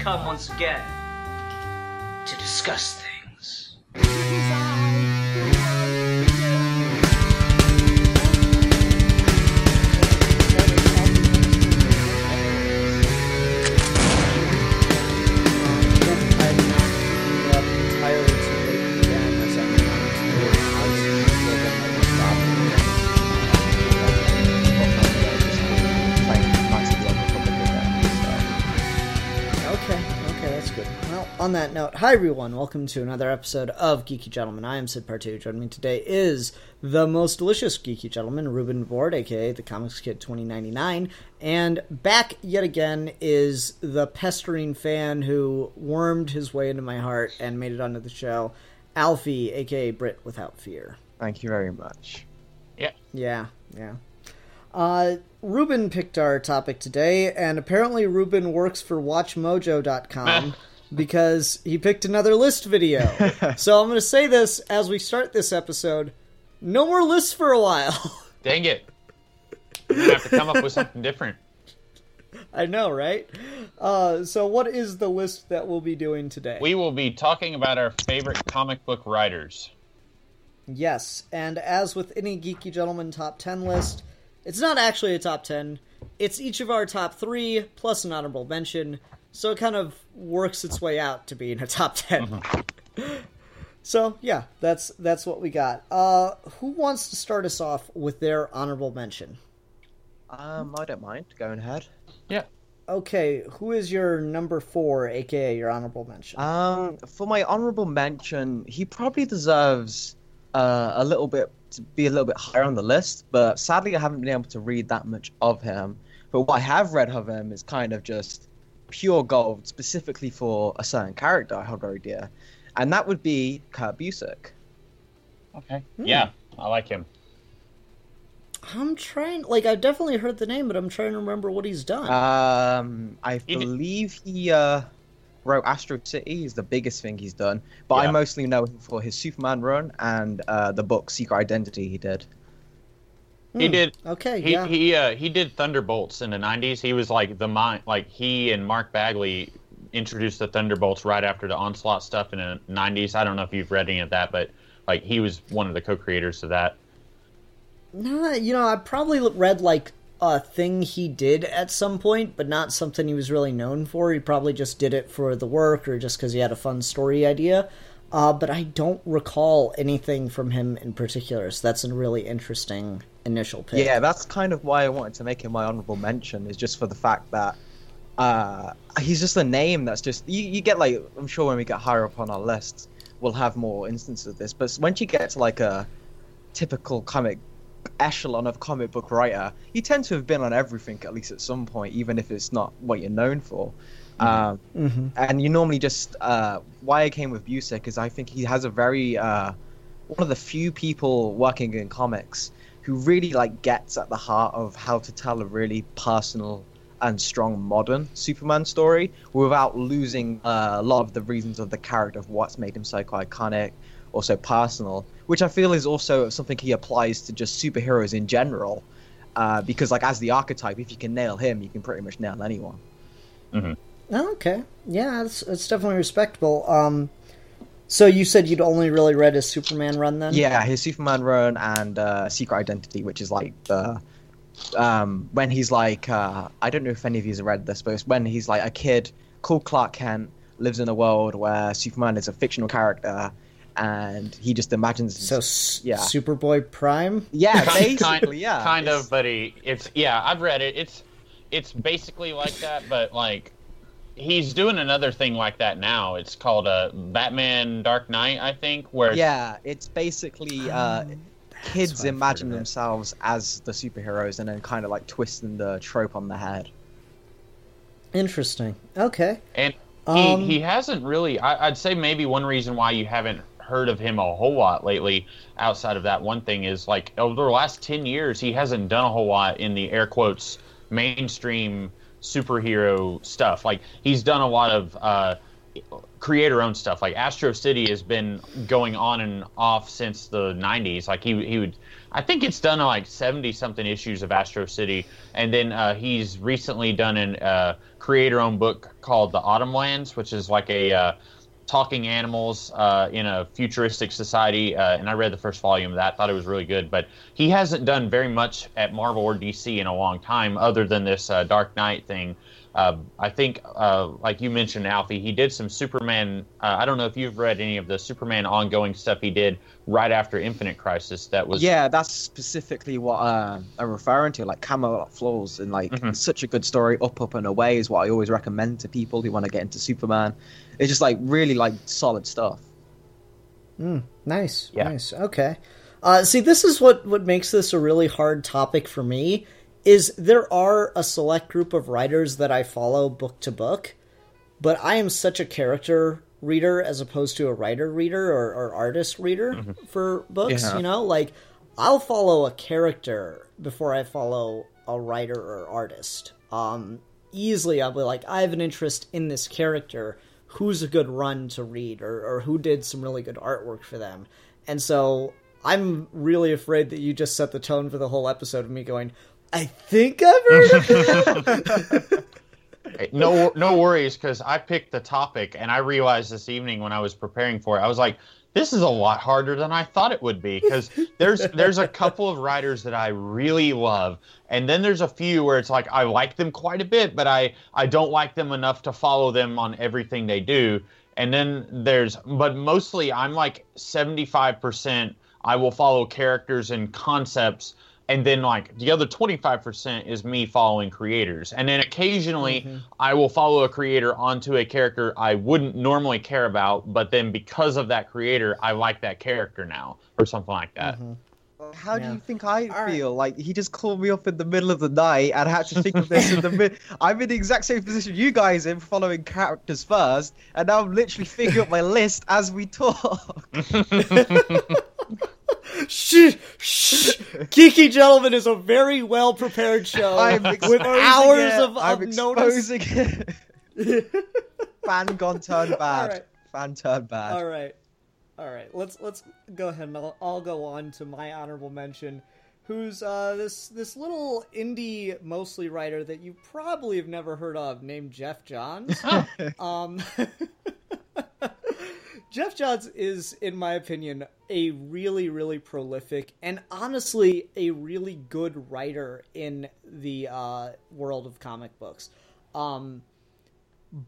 come once again to discuss things. On that note, hi everyone, welcome to another episode of Geeky Gentleman. I am Sid Partu. Joining me today is the most delicious Geeky Gentleman, Ruben Board, aka the Comics Kid 2099, and back yet again is the pestering fan who wormed his way into my heart and made it onto the show, Alfie, aka Brit Without Fear. Thank you very much. Yeah. Ruben picked our topic today, and apparently Ruben works for WatchMojo.com. Because he picked another list video. So I'm going to say this as we start this episode. No more lists for a while. Dang it. We're going to have to come up with something different. I know, right? So what is the list that we'll be doing today? We will be talking about our favorite comic book writers. Yes, and as with any Geeky Gentleman top 10 list, it's not actually a top 10. It's each of our top 3 plus an honorable mention. So it kind of works its way out to being a top 10. Mm-hmm. So, yeah, that's what we got. Who wants to start us off with their honorable mention? I don't mind. Going ahead. Yeah. Okay, who is your number 4, aka your honorable mention? For my honorable mention, he probably deserves a little bit to be a little bit higher on the list, but sadly I haven't been able to read that much of him. But what I have read of him is kind of just pure gold, specifically for a certain character I hold very dear, and that would be Kurt Busiek. Okay. Yeah, I like him. I'm trying, I've definitely heard the name, but I'm trying to remember what he's done. I believe he wrote Astro City is the biggest thing he's done, but I mostly know him for his Superman run and the book Secret Identity he did. He did. Okay. He did Thunderbolts in the 90s. He was like the mind. Like he and Mark Bagley introduced the Thunderbolts right after the Onslaught stuff in the 90s. I don't know if you've read any of that, but like he was one of the co-creators of that. No, I probably read a thing he did at some point, but not something he was really known for. He probably just did it for the work or just because he had a fun story idea. But I don't recall anything from him in particular, so that's a really interesting initial pick. Yeah, that's kind of why I wanted to make him my honorable mention, is just for the fact that he's just a name that's just... You get, I'm sure when we get higher up on our lists, we'll have more instances of this, but once you get to, a typical comic echelon of comic book writer, you tend to have been on everything at least at some point, even if it's not what you're known for. And you normally just why I came with Busiek is I think he has a very one of the few people working in comics who really gets at the heart of how to tell a really personal and strong modern Superman story without losing a lot of the reasons of the character, of what's made him so iconic or so personal, which I feel is also something he applies to just superheroes in general, because as the archetype, if you can nail him, you can pretty much nail anyone. Oh, okay. Yeah, it's definitely respectable. So you said you'd only really read his Superman run then? Yeah, his Superman run and Secret Identity, which is the when he's I don't know if any of you have read this, but it's when he's a kid called Clark Kent, lives in a world where Superman is a fictional character, and he just imagines... So, Superboy Prime? Yeah, basically, yeah. Kind of, but I've read it. It's basically like that, but he's doing another thing like that now. It's called Batman Dark Knight, I think. It's basically kids imagine themselves as the superheroes and then kind of twisting the trope on the head. Interesting. Okay. And he hasn't really... I'd say maybe one reason why you haven't heard of him a whole lot lately, outside of that one thing, is over the last 10 years, he hasn't done a whole lot in the air quotes mainstream superhero stuff. He's done a lot of creator-owned stuff. Like Astro City has been going on and off since the 90s. Like he would, I think it's done like 70-something issues of Astro City, and then he's recently done an creator-owned book called The Autumn Lands, which is like a talking animals in a futuristic society, and I read the first volume of that, thought it was really good, but he hasn't done very much at Marvel or DC in a long time other than this Dark Knight thing. I think, like you mentioned, Alfie, he did some Superman. I don't know if you've read any of the Superman ongoing stuff he did right after Infinite Crisis. That was that's specifically what I'm referring to, like Camelot Falls, and like such a good story. Up and Away is what I always recommend to people who want to get into Superman. It's just like really like solid stuff. Nice. Okay. See, this is what makes this a really hard topic for me. Is there are a select group of writers that I follow book to book, but I am such a character reader as opposed to a writer reader or artist reader for books. Yeah. You know, like I'll follow a character before I follow a writer or artist. Easily, I'll be like, I have an interest in this character. Who's a good run to read, or who did some really good artwork for them? And so I'm really afraid that you just set the tone for the whole episode of me going, I think I've heard of it. Hey, no worries, because I picked the topic, and I realized this evening when I was preparing for it, I was like, this is a lot harder than I thought it would be, because there's a couple of writers that I really love, and then there's a few where it's like I like them quite a bit, but I don't like them enough to follow them on everything they do. And then but mostly I'm like 75% I will follow characters and concepts, and then like the other 25% is me following creators. And then occasionally I will follow a creator onto a character I wouldn't normally care about, but then because of that creator, I like that character now, or something like that. How do you think I feel? Like, he just called me up in the middle of the night, and I had to think of this in the mid. I'm in the exact same position you guys in, following characters first, and now I'm literally figuring out my list as we talk. Shh. Geeky Gentleman is a very well prepared show with hours of notice. It. Fan gone turned bad. Right. Fan turned bad. All right. Let's go ahead and I'll go on to my honorable mention, who's this little indie mostly writer that you probably have never heard of, named Jeff Johns. Jeff Johns is, in my opinion, a really, really prolific and honestly a really good writer in the world of comic books.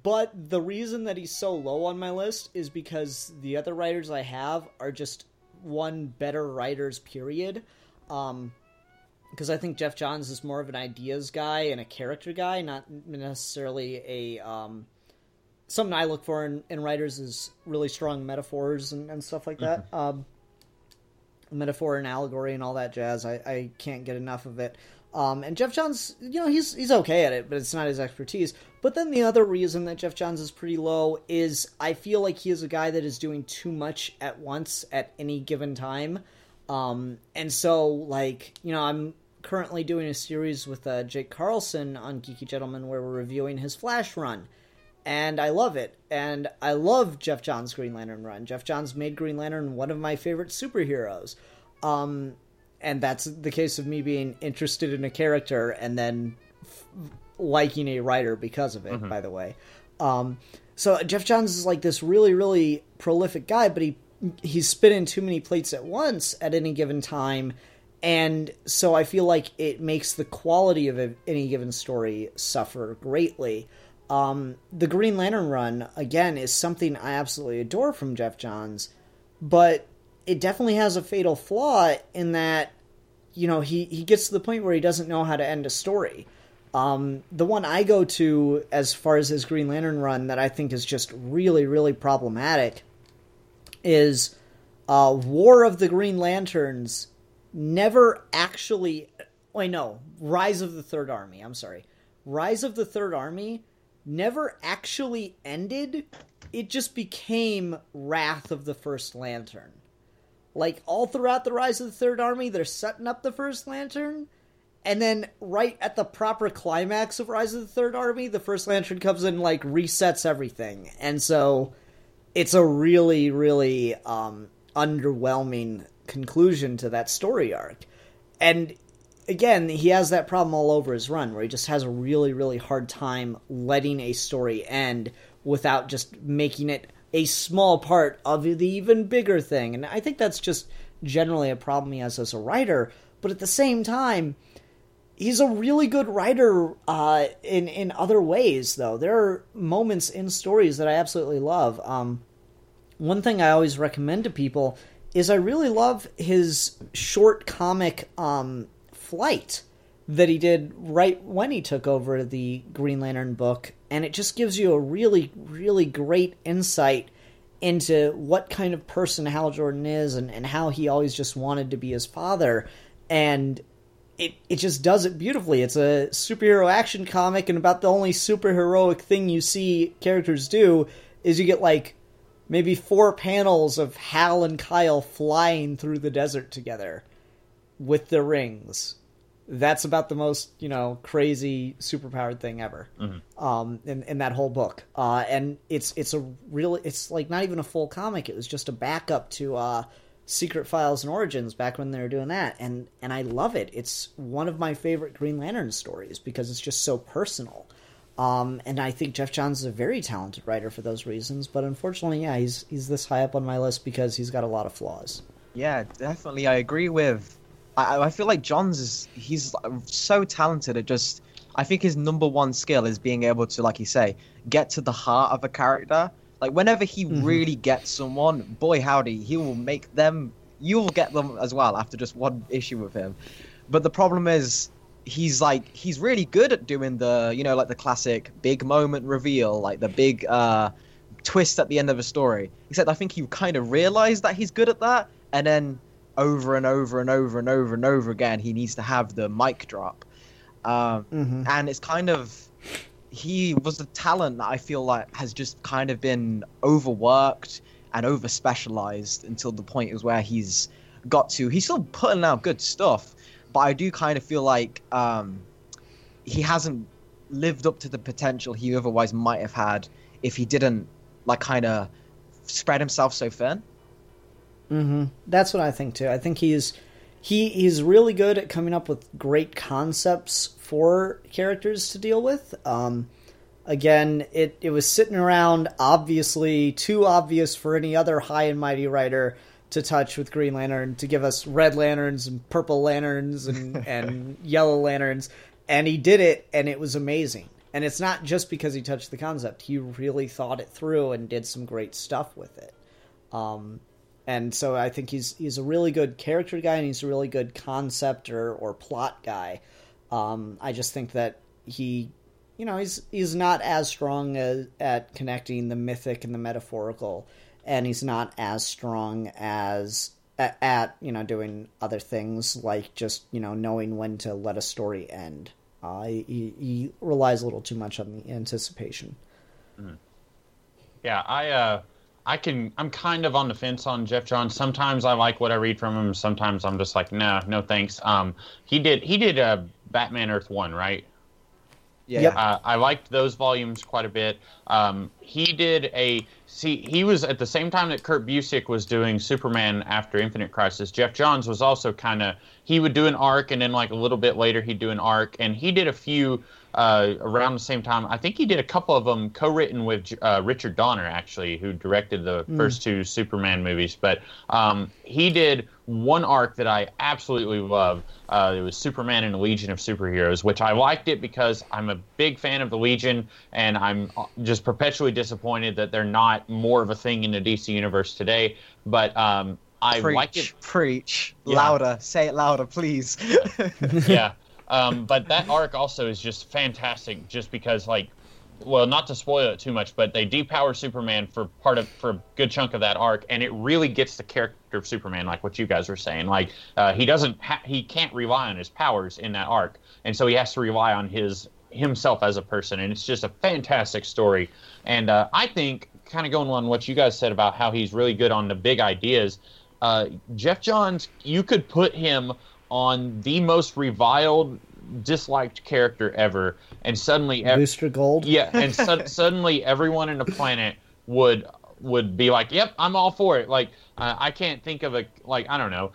But the reason that he's so low on my list is because the other writers I have are just better writers, period. Because I think Jeff Johns is more of an ideas guy and a character guy, not necessarily a... something I look for in writers is really strong metaphors and stuff like that. Metaphor and allegory and all that jazz. I can't get enough of it. And Jeff Johns, he's okay at it, but it's not his expertise. But then the other reason that Jeff Johns is pretty low is I feel like he is a guy that is doing too much at once at any given time. And so, like, I'm currently doing a series with Jake Carlson on Geeky Gentleman where we're reviewing his Flash run. And I love it. And I love Jeff Johns' Green Lantern run. Jeff Johns made Green Lantern one of my favorite superheroes. And that's the case of me being interested in a character and then liking a writer because of it, by the way. So Jeff Johns is like this really, really prolific guy, but he's spinning too many plates at once at any given time. And so I feel like it makes the quality of any given story suffer greatly. The Green Lantern run, again, is something I absolutely adore from Jeff Johns, but it definitely has a fatal flaw in that, he gets to the point where he doesn't know how to end a story. The one I go to as far as his Green Lantern run that I think is just really, really problematic is War of the Green Lanterns never actually... Rise of the Third Army, I'm sorry. Rise of the Third Army never actually ended. It just became Wrath of the First Lantern. Like, all throughout the Rise of the Third Army, they're setting up the First Lantern, and then right at the proper climax of Rise of the Third Army, the First Lantern comes in and, like, resets everything. And so it's a really, really underwhelming conclusion to that story arc. And again, he has that problem all over his run, where he just has a really, really hard time letting a story end without just making it a small part of the even bigger thing. And I think that's just generally a problem he has as a writer. But at the same time, he's a really good writer in other ways, though. There are moments in stories that I absolutely love. One thing I always recommend to people is I really love his short comic Flight that he did right when he took over the Green Lantern book, and it just gives you a really, really great insight into what kind of person Hal Jordan is and how he always just wanted to be his father, and it just does it beautifully. It's a superhero action comic, and about the only superheroic thing you see characters do is you get like maybe 4 panels of Hal and Kyle flying through the desert together with their rings. That's about the most, crazy superpowered thing ever. In that whole book. And it's like not even a full comic. It was just a backup to Secret Files and Origins back when they were doing that. And I love it. It's one of my favorite Green Lantern stories because it's just so personal. And I think Jeff Johns is a very talented writer for those reasons. But unfortunately, yeah, he's this high up on my list because he's got a lot of flaws. Yeah, definitely. I agree with... I feel like he's so talented at just... I think his number one skill is being able to, like you say, get to the heart of a character. Like, whenever he really gets someone, boy howdy, he will make them... You will get them as well after just one issue with him. But the problem is, he's really good at doing the, like the classic big moment reveal, like the big twist at the end of a story. Except I think he kind of realized that he's good at that, and then over and over and over and over and over again, he needs to have the mic drop. And it's kind of... He was a talent that I feel like has just kind of been overworked and over-specialized until the point is where he's got to... He's still putting out good stuff, but I do kind of feel like he hasn't lived up to the potential he otherwise might have had if he didn't, like, kind of spread himself so thin. That's what I think too. I think he's really good at coming up with great concepts for characters to deal with. Again, it was sitting around, obviously too obvious for any other high and mighty writer to touch with Green Lantern, to give us red lanterns and purple lanterns and yellow lanterns, and he did it, and it was amazing. And it's not just because he touched the concept. He really thought it through and did some great stuff with it. And so I think he's a really good character guy, and he's a really good concept or plot guy. I just think that he's not as strong at connecting the mythic and the metaphorical, and he's not as strong as at doing other things like just knowing when to let a story end. He relies a little too much on the anticipation. Yeah, I'm kind of on the fence on Jeff Johns. Sometimes I like what I read from him. Sometimes I'm just like, no thanks. He did Batman Earth 1, right? Yeah. Yep. I liked those volumes quite a bit. He was at the same time that Kurt Busiek was doing Superman After Infinite Crisis. Jeff Johns was also he would do an arc, and then like a little bit later he'd do an arc, and he did a few around the same time. I think he did a couple of them co-written with Richard Donner, actually, who directed the first 2 Superman movies. But he did one arc that I absolutely love. It was Superman and the Legion of Superheroes, which I liked it because I'm a big fan of the Legion, and I'm just perpetually disappointed that they're not more of a thing in the DC universe today. But I liked it. Preach. Yeah. Louder. Say it louder, please. Yeah. But that arc also is just fantastic, just because, like, well, not to spoil it too much, but they depower Superman for a good chunk of that arc, and it really gets the character of Superman, like what you guys were saying. Like, he can't rely on his powers in that arc, and so he has to rely on himself as a person, and it's just a fantastic story. And I think, kind of going on what you guys said about how he's really good on the big ideas, Jeff Johns, you could put him on the most reviled, disliked character ever, and suddenly Booster Gold. Yeah, and suddenly everyone in the planet would would be like, "Yep, I'm all for it." Like I can't think of I don't know.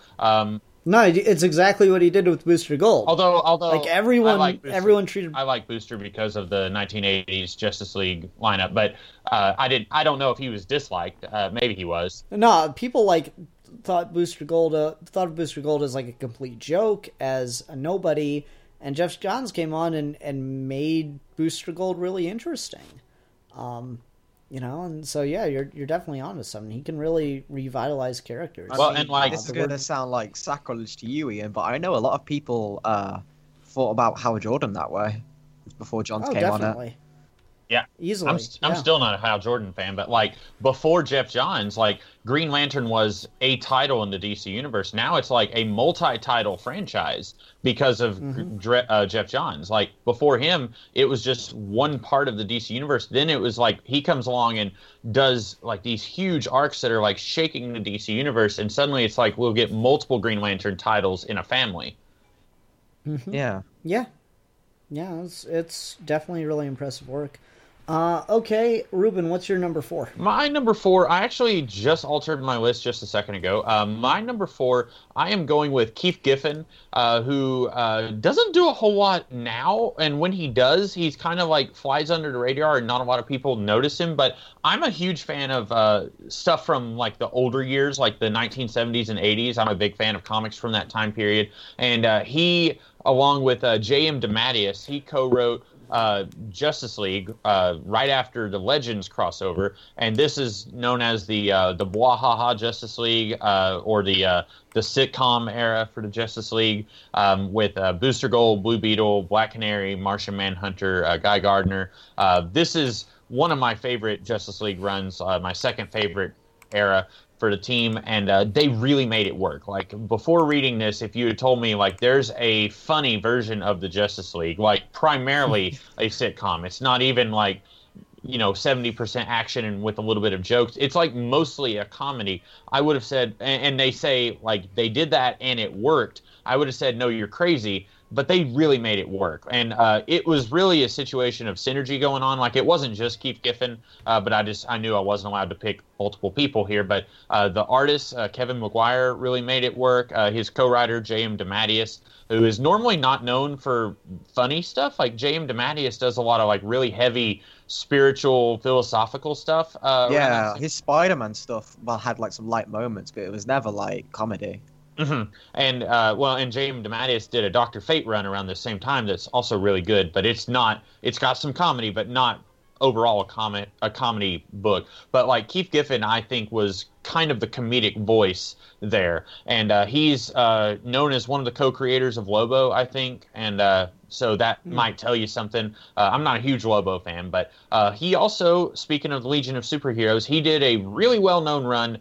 No, it's exactly what he did with Booster Gold. Although like everyone treated. I like Booster because of the 1980s Justice League lineup, but I don't know if he was disliked. Maybe he was. No, people thought of Booster Gold as like a complete joke, as a nobody, and Jeff Johns came on and made Booster Gold really interesting. And so yeah, you're definitely onto something. He can really revitalize characters. This is going to sound like sacrilege to you, Ian, but I know a lot of people thought about Howard Jordan that way before Johns came on it. Yeah, easily. I'm still not a Hal Jordan fan, but like before Jeff Johns, like Green Lantern was a title in the DC universe. Now it's like a multi-title franchise because of Jeff Johns. Like before him, it was just one part of the DC universe. Then it was like he comes along and does like these huge arcs that are like shaking the DC universe, and suddenly it's like we'll get multiple Green Lantern titles in a family. Mm-hmm. Yeah. It's definitely really impressive work. Okay, Ruben, what's your number 4? My number 4, I actually just altered my list just a second ago. My number 4, I am going with Keith Giffen, who doesn't do a whole lot now, and when he does, he's kind of like flies under the radar, and not a lot of people notice him. But I'm a huge fan of stuff from like the older years, like the 1970s and 80s. I'm a big fan of comics from that time period, and he, along with J.M. DeMatteis, he co-wrote Justice League right after the Legends crossover, and this is known as the Bwahaha Justice League, or the sitcom era for the Justice League, with Booster Gold, Blue Beetle, Black Canary, Martian Manhunter, Guy Gardner. This is one of my favorite Justice League runs, my second favorite era for the team, and they really made it work. Like before reading this, if you had told me like there's a funny version of the Justice League, like primarily a sitcom, it's not even like 70% action and with a little bit of jokes, it's like mostly a comedy, I would have said, and they say like they did that and it worked, I would have said, no, you're crazy. But they really made it work. And it was really a situation of synergy going on. Like, it wasn't just Keith Giffen, but I knew I wasn't allowed to pick multiple people here. But the artist, Kevin McGuire, really made it work. His co-writer, J.M. DeMatteis, who is normally not known for funny stuff. Like, J.M. DeMatteis does a lot of, like, really heavy spiritual, philosophical stuff. Yeah, his Spider-Man stuff, had, like, some light moments, but it was never, like, comedy. Mm-hmm. And J.M. DeMatteis did a Dr. Fate run around the same time that's also really good, but it's got some comedy, but not overall a comedy book. But like Keith Giffen, I think, was kind of the comedic voice there, and he's known as one of the co-creators of Lobo, I think, and so that might tell you something. I'm not a huge Lobo fan, but he also, speaking of the Legion of Superheroes, he did a really well-known run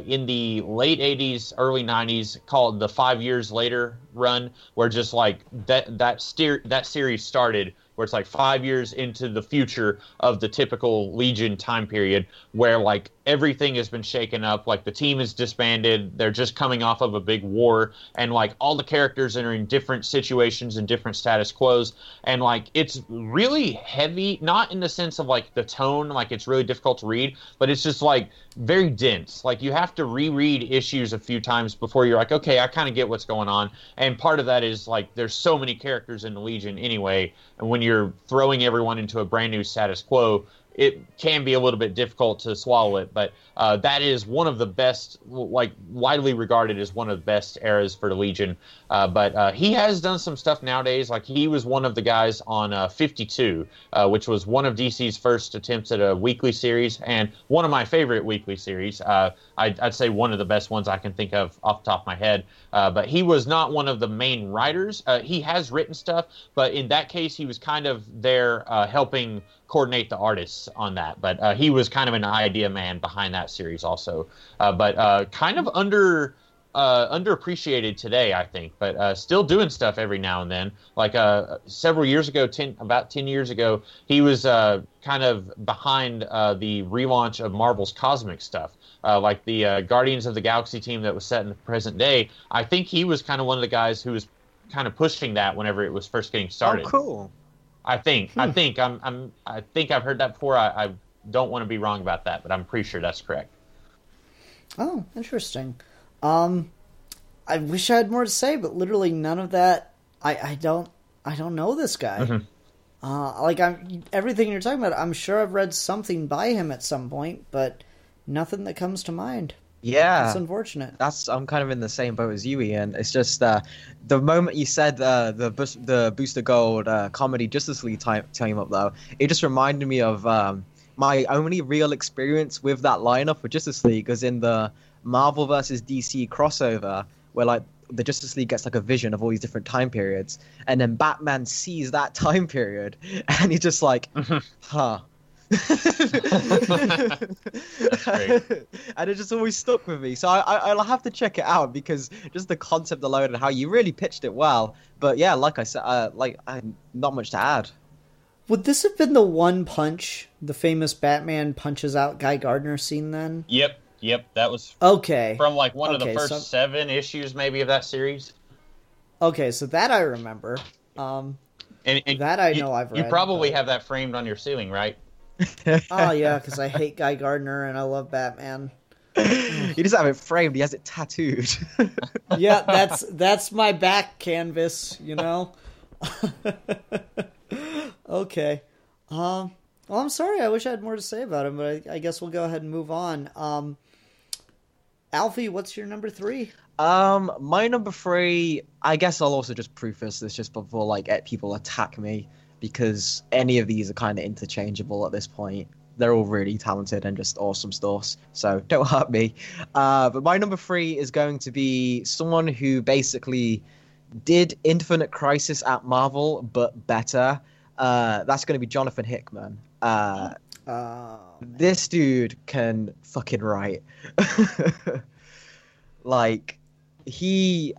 in the late 80s, early 90s called the 5 Years Later run, where just like that series started, where it's like 5 years into the future of the typical Legion time period, where like everything has been shaken up, like the team is disbanded, they're just coming off of a big war, and like all the characters are in different situations and different status quos, and like it's really heavy, not in the sense of like the tone, like it's really difficult to read, but it's just like very dense. Like you have to reread issues a few times before you're like, okay, I kind of get what's going on. And part of that is like there's so many characters in the Legion anyway, and when you're throwing everyone into a brand new status quo, it can be a little bit difficult to swallow it, but that is one of the best, like widely regarded as one of the best eras for the Legion. But he has done some stuff nowadays. Like he was one of the guys on 52, which was one of DC's first attempts at a weekly series, and one of my favorite weekly series. I'd say one of the best ones I can think of off the top of my head. But he was not one of the main writers. He has written stuff, but in that case, he was kind of there helping coordinate the artists on that. But he was kind of an idea man behind that series also. But kind of underappreciated today, I think, but still doing stuff every now and then. Like several years ago, about 10 years ago, he was kind of behind the relaunch of Marvel's cosmic stuff. Like the Guardians of the Galaxy team that was set in the present day. I think he was kind of one of the guys who was kind of pushing that whenever it was first getting started. Oh, cool. I think I've heard that before. I don't want to be wrong about that, but I'm pretty sure that's correct. Oh, interesting. I wish I had more to say, but literally none of that. I don't know this guy. Mm-hmm. Everything you're talking about, I'm sure I've read something by him at some point, but nothing that comes to mind. Yeah, it's unfortunate. I'm kind of in the same boat as you, Ian. It's just the moment you said the Booster Gold comedy Justice League team up, though, it just reminded me of my only real experience with that lineup with Justice League was in the Marvel versus DC crossover, where like the Justice League gets like a vision of all these different time periods, and then Batman sees that time period, and he's just like, huh. That's great. And it just always stuck with me, so I'll have to check it out, because just the concept alone and how you really pitched it well. But yeah, like I said, not much to add. Would this have been the one punch, the famous Batman punches out Guy Gardner scene then? Yep, that was okay from like one of the first 7 issues maybe of that series. Okay, so that I remember. And that I know I've read. You probably have that framed on your ceiling, right? Oh yeah, because I hate Guy Gardner and I love Batman. He doesn't have it framed; he has it tattooed. Yeah, that's my back canvas, you know. Okay. Well, I'm sorry. I wish I had more to say about him, but I guess we'll go ahead and move on. Alfie, what's your number 3? My number 3. I guess I'll also just preface this just before like people attack me, because any of these are kind of interchangeable at this point. They're all really talented and just awesome stuff, so don't hurt me. But my number 3 is going to be someone who basically did Infinite Crisis at Marvel, but better. That's going to be Jonathan Hickman. This dude can fucking write. Like, he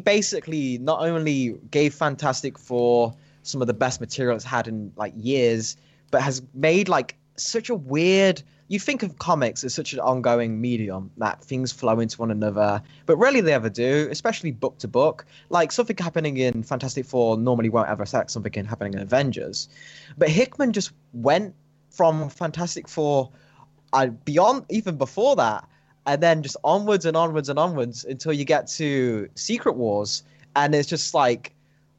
basically not only gave Fantastic Four some of the best material it's had in like years, but has made like such a weird. You think of comics as such an ongoing medium that things flow into one another, but rarely they ever do, especially book to book. Like something happening in Fantastic Four normally won't ever affect something happening in Avengers. But Hickman just went from Fantastic Four beyond, even before that, and then just onwards and onwards and onwards until you get to Secret Wars. And it's just like,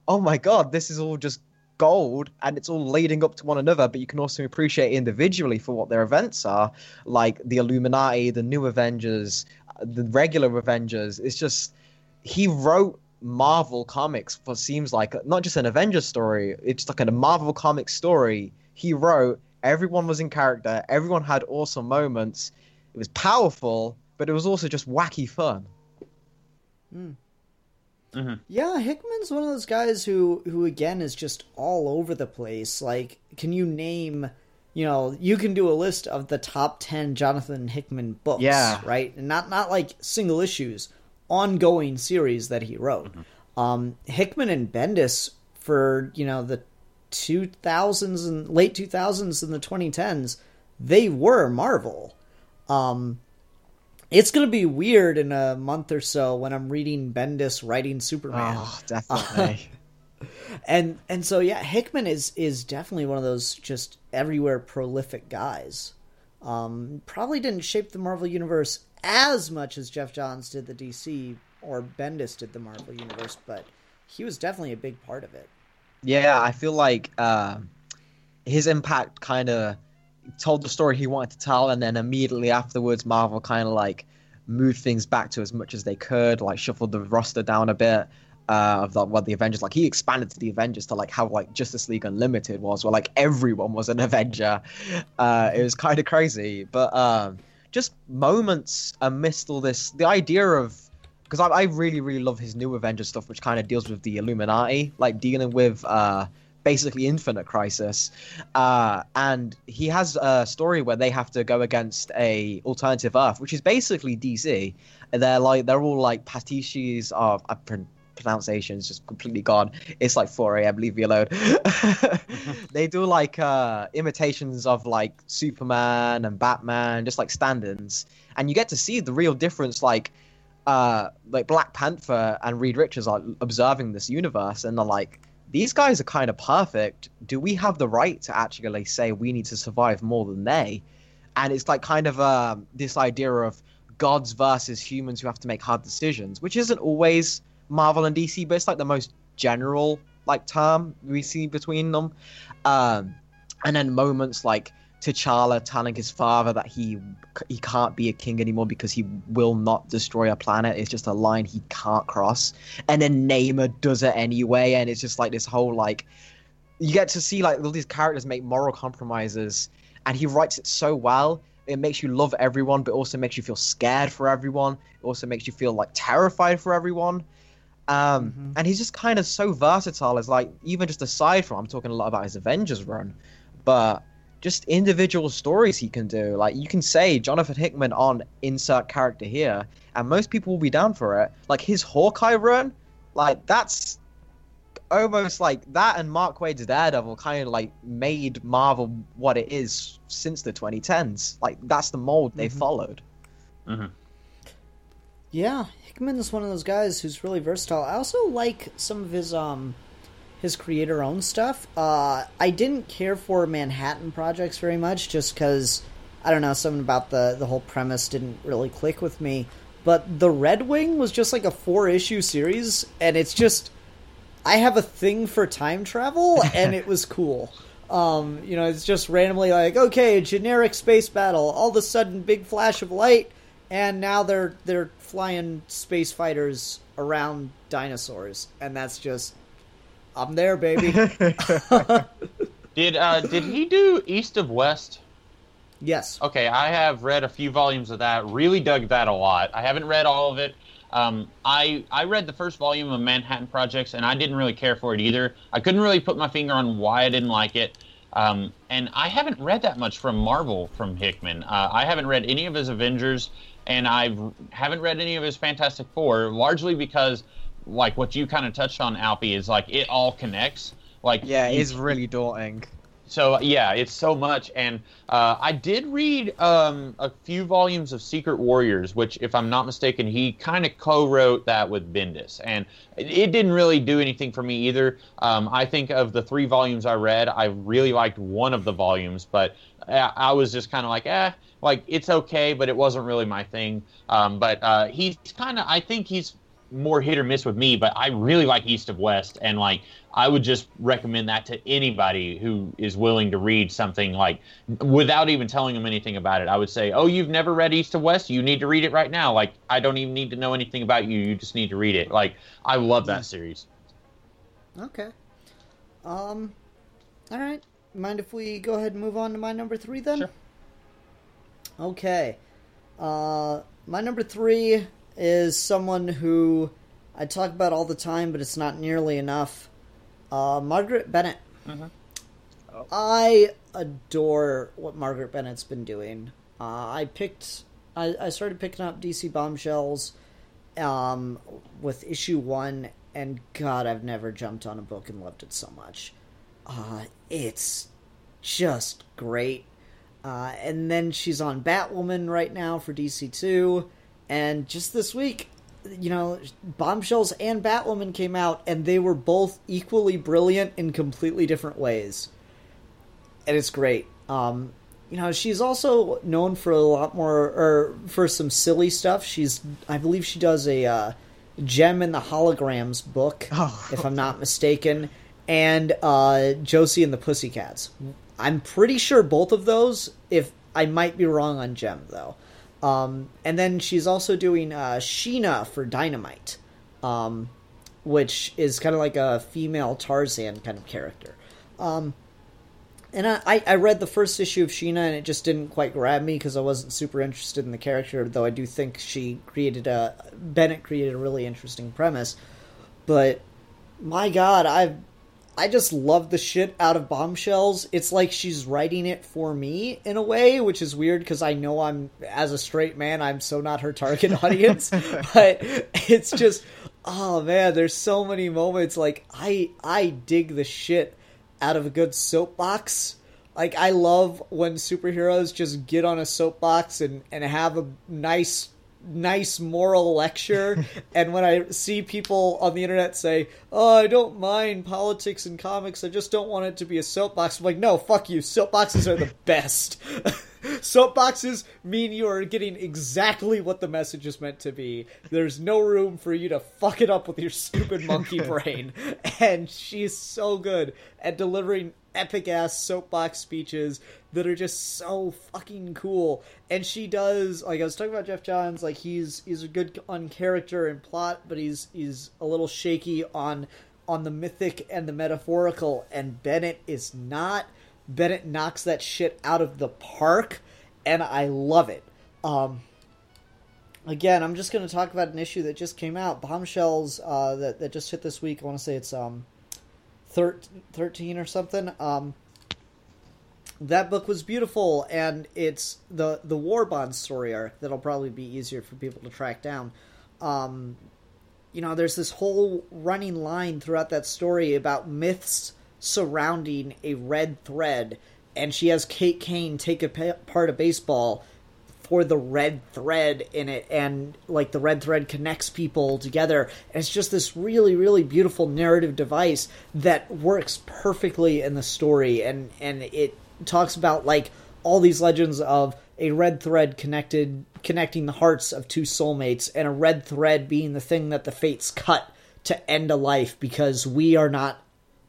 oh my God, this is all just gold, and it's all leading up to one another, but you can also appreciate individually for what their events are, like the Illuminati, the New Avengers, the regular Avengers. It's just, he wrote Marvel comics for seems like not just an Avengers story, it's like a Marvel comic story. He wrote, everyone was in character, everyone had awesome moments, it was powerful, but it was also just wacky fun. Mm-hmm. Yeah, Hickman's one of those guys who again is just all over the place. Like, can you name, you can do a list of the top 10 Jonathan Hickman books, right? And not like single issues, ongoing series that he wrote. Mm-hmm. Hickman and Bendis for, the 2000s and late 2000s and the 2010s, they were Marvel. It's going to be weird in a month or so when I'm reading Bendis writing Superman. Oh, definitely. And so, yeah, Hickman is definitely one of those just everywhere prolific guys. Probably didn't shape the Marvel Universe as much as Jeff Johns did the DC or Bendis did the Marvel Universe, but he was definitely a big part of it. Yeah, I feel like his impact kind of told the story he wanted to tell, and then immediately afterwards Marvel kind of like moved things back to as much as they could, like shuffled the roster down a bit of what the Avengers, like he expanded to the Avengers to like how like Justice League Unlimited was, where like everyone was an Avenger. It was kind of crazy, but just moments amidst all this, the idea of, because I really really love his New Avengers stuff, which kind of deals with the Illuminati, like dealing with basically Infinite Crisis, and he has a story where they have to go against a alternative Earth, which is basically DC. They're all like pastiches of pronunciations just completely gone. It's like 4 a.m. Leave me alone. They do like imitations of like Superman and Batman, just like stand-ins, and you get to see the real difference. Like Black Panther and Reed Richards are observing this universe, and they're like, these guys are kind of perfect. Do we have the right to actually say we need to survive more than they? And it's like kind of this idea of gods versus humans who have to make hard decisions, which isn't always Marvel and DC, but it's like the most general like term we see between them. And then moments like T'Challa telling his father that he can't be a king anymore because he will not destroy a planet. It's just a line he can't cross. And then Namor does it anyway, and it's just like this whole like you get to see like all these characters make moral compromises, and he writes it so well. It makes you love everyone, but also makes you feel scared for everyone. It also makes you feel like terrified for everyone. And he's just kind of so versatile. As like even just aside from, I'm talking a lot about his Avengers run, but just individual stories he can do. Like you can say Jonathan Hickman on insert character here, and most people will be down for it. Like his Hawkeye run, like that's almost like that, and Mark Waid's Daredevil kind of like made Marvel what it is since the 2010s. Like that's the mold they followed. Yeah, Hickman is one of those guys who's really versatile. I also like some of his creator-owned stuff. I didn't care for Manhattan Projects very much, just because, I don't know, something about the whole premise didn't really click with me. But The Red Wing was just like a 4-issue series, and it's just, I have a thing for time travel, and it was cool. It's just randomly like, okay, generic space battle, all of a sudden big flash of light, and now they're flying space fighters around dinosaurs, and that's just, I'm there, baby. Did he do East of West? Yes. Okay, I have read a few volumes of that. Really dug that a lot. I haven't read all of it. I read the first volume of Manhattan Projects, and I didn't really care for it either. I couldn't really put my finger on why I didn't like it. And I haven't read that much from Marvel from Hickman. I haven't read any of his Avengers, and I haven't read any of his Fantastic Four, largely because, like what you kind of touched on, Alpy, is like it all connects. Like yeah, it's really daunting. So yeah, it's so much, and I did read a few volumes of Secret Warriors, which, if I'm not mistaken, he kind of co-wrote that with Bendis, and it didn't really do anything for me either. I think of the 3 volumes I read, I really liked one of the volumes, but I was just kind of like, like it's okay, but it wasn't really my thing. But he's kind of, I think he's more hit or miss with me, but I really like East of West, and like I would just recommend that to anybody who is willing to read something like without even telling them anything about it. I would say, oh, you've never read East of West? You need to read it right now. Like I don't even need to know anything about you. You just need to read it. Like I love that series. Okay. All right. Mind if we go ahead and move on to my number 3 then? Sure. Okay. My number 3 is someone who I talk about all the time, but it's not nearly enough. Margaret Bennett. I adore what Margaret Bennett's been doing. I started picking up DC Bombshells with issue 1, and God, I've never jumped on a book and loved it so much. It's just great. And then she's on Batwoman right now for DC 2. And just this week, Bombshells and Batwoman came out, and they were both equally brilliant in completely different ways. And it's great. She's also known for a lot more, or for some silly stuff. I believe she does a Gem and the Holograms book, if I'm not mistaken, and Josie and the Pussycats. I'm pretty sure both of those, if I might be wrong on Gem, though. And then she's also doing Sheena for Dynamite, which is kind of like a female Tarzan kind of character. And I read the first issue of Sheena, and it just didn't quite grab me because I wasn't super interested in the character, though I do think Bennett created a really interesting premise. But my God, I just love the shit out of Bombshells. It's like she's writing it for me in a way, which is weird because I know as a straight man, I'm so not her target audience. But it's just, oh man, there's so many moments. Like, I dig the shit out of a good soapbox. Like, I love when superheroes just get on a soapbox and have a nice nice moral lecture. And when I see people on the internet say, oh, I don't mind politics and comics, I just don't want it to be a soapbox, I'm like, no, fuck you, soapboxes are the best. Soapboxes mean you are getting exactly what the message is meant to be. There's no room for you to fuck it up with your stupid monkey brain. And she's so good at delivering epic-ass soapbox speeches that are just so fucking cool. And she does, like I was talking about Jeff Johns, like he's a good on character and plot, but he's a little shaky on the mythic and the metaphorical, and Bennett is not. Bennett knocks that shit out of the park, and I love it. Again, I'm just going to talk about an issue that just came out, Bombshells, that just hit this week. I want to say it's 13 or something. That book was beautiful, and it's the War Bond story arc that'll probably be easier for people to track down. There's this whole running line throughout that story about myths surrounding a red thread, and she has Kate Kane take apart a baseball for the red thread in it, and like the red thread connects people together, and it's just this really, really beautiful narrative device that works perfectly in the story, and it talks about like all these legends of a red thread connecting the hearts of two soulmates, and a red thread being the thing that the fates cut to end a life because we are not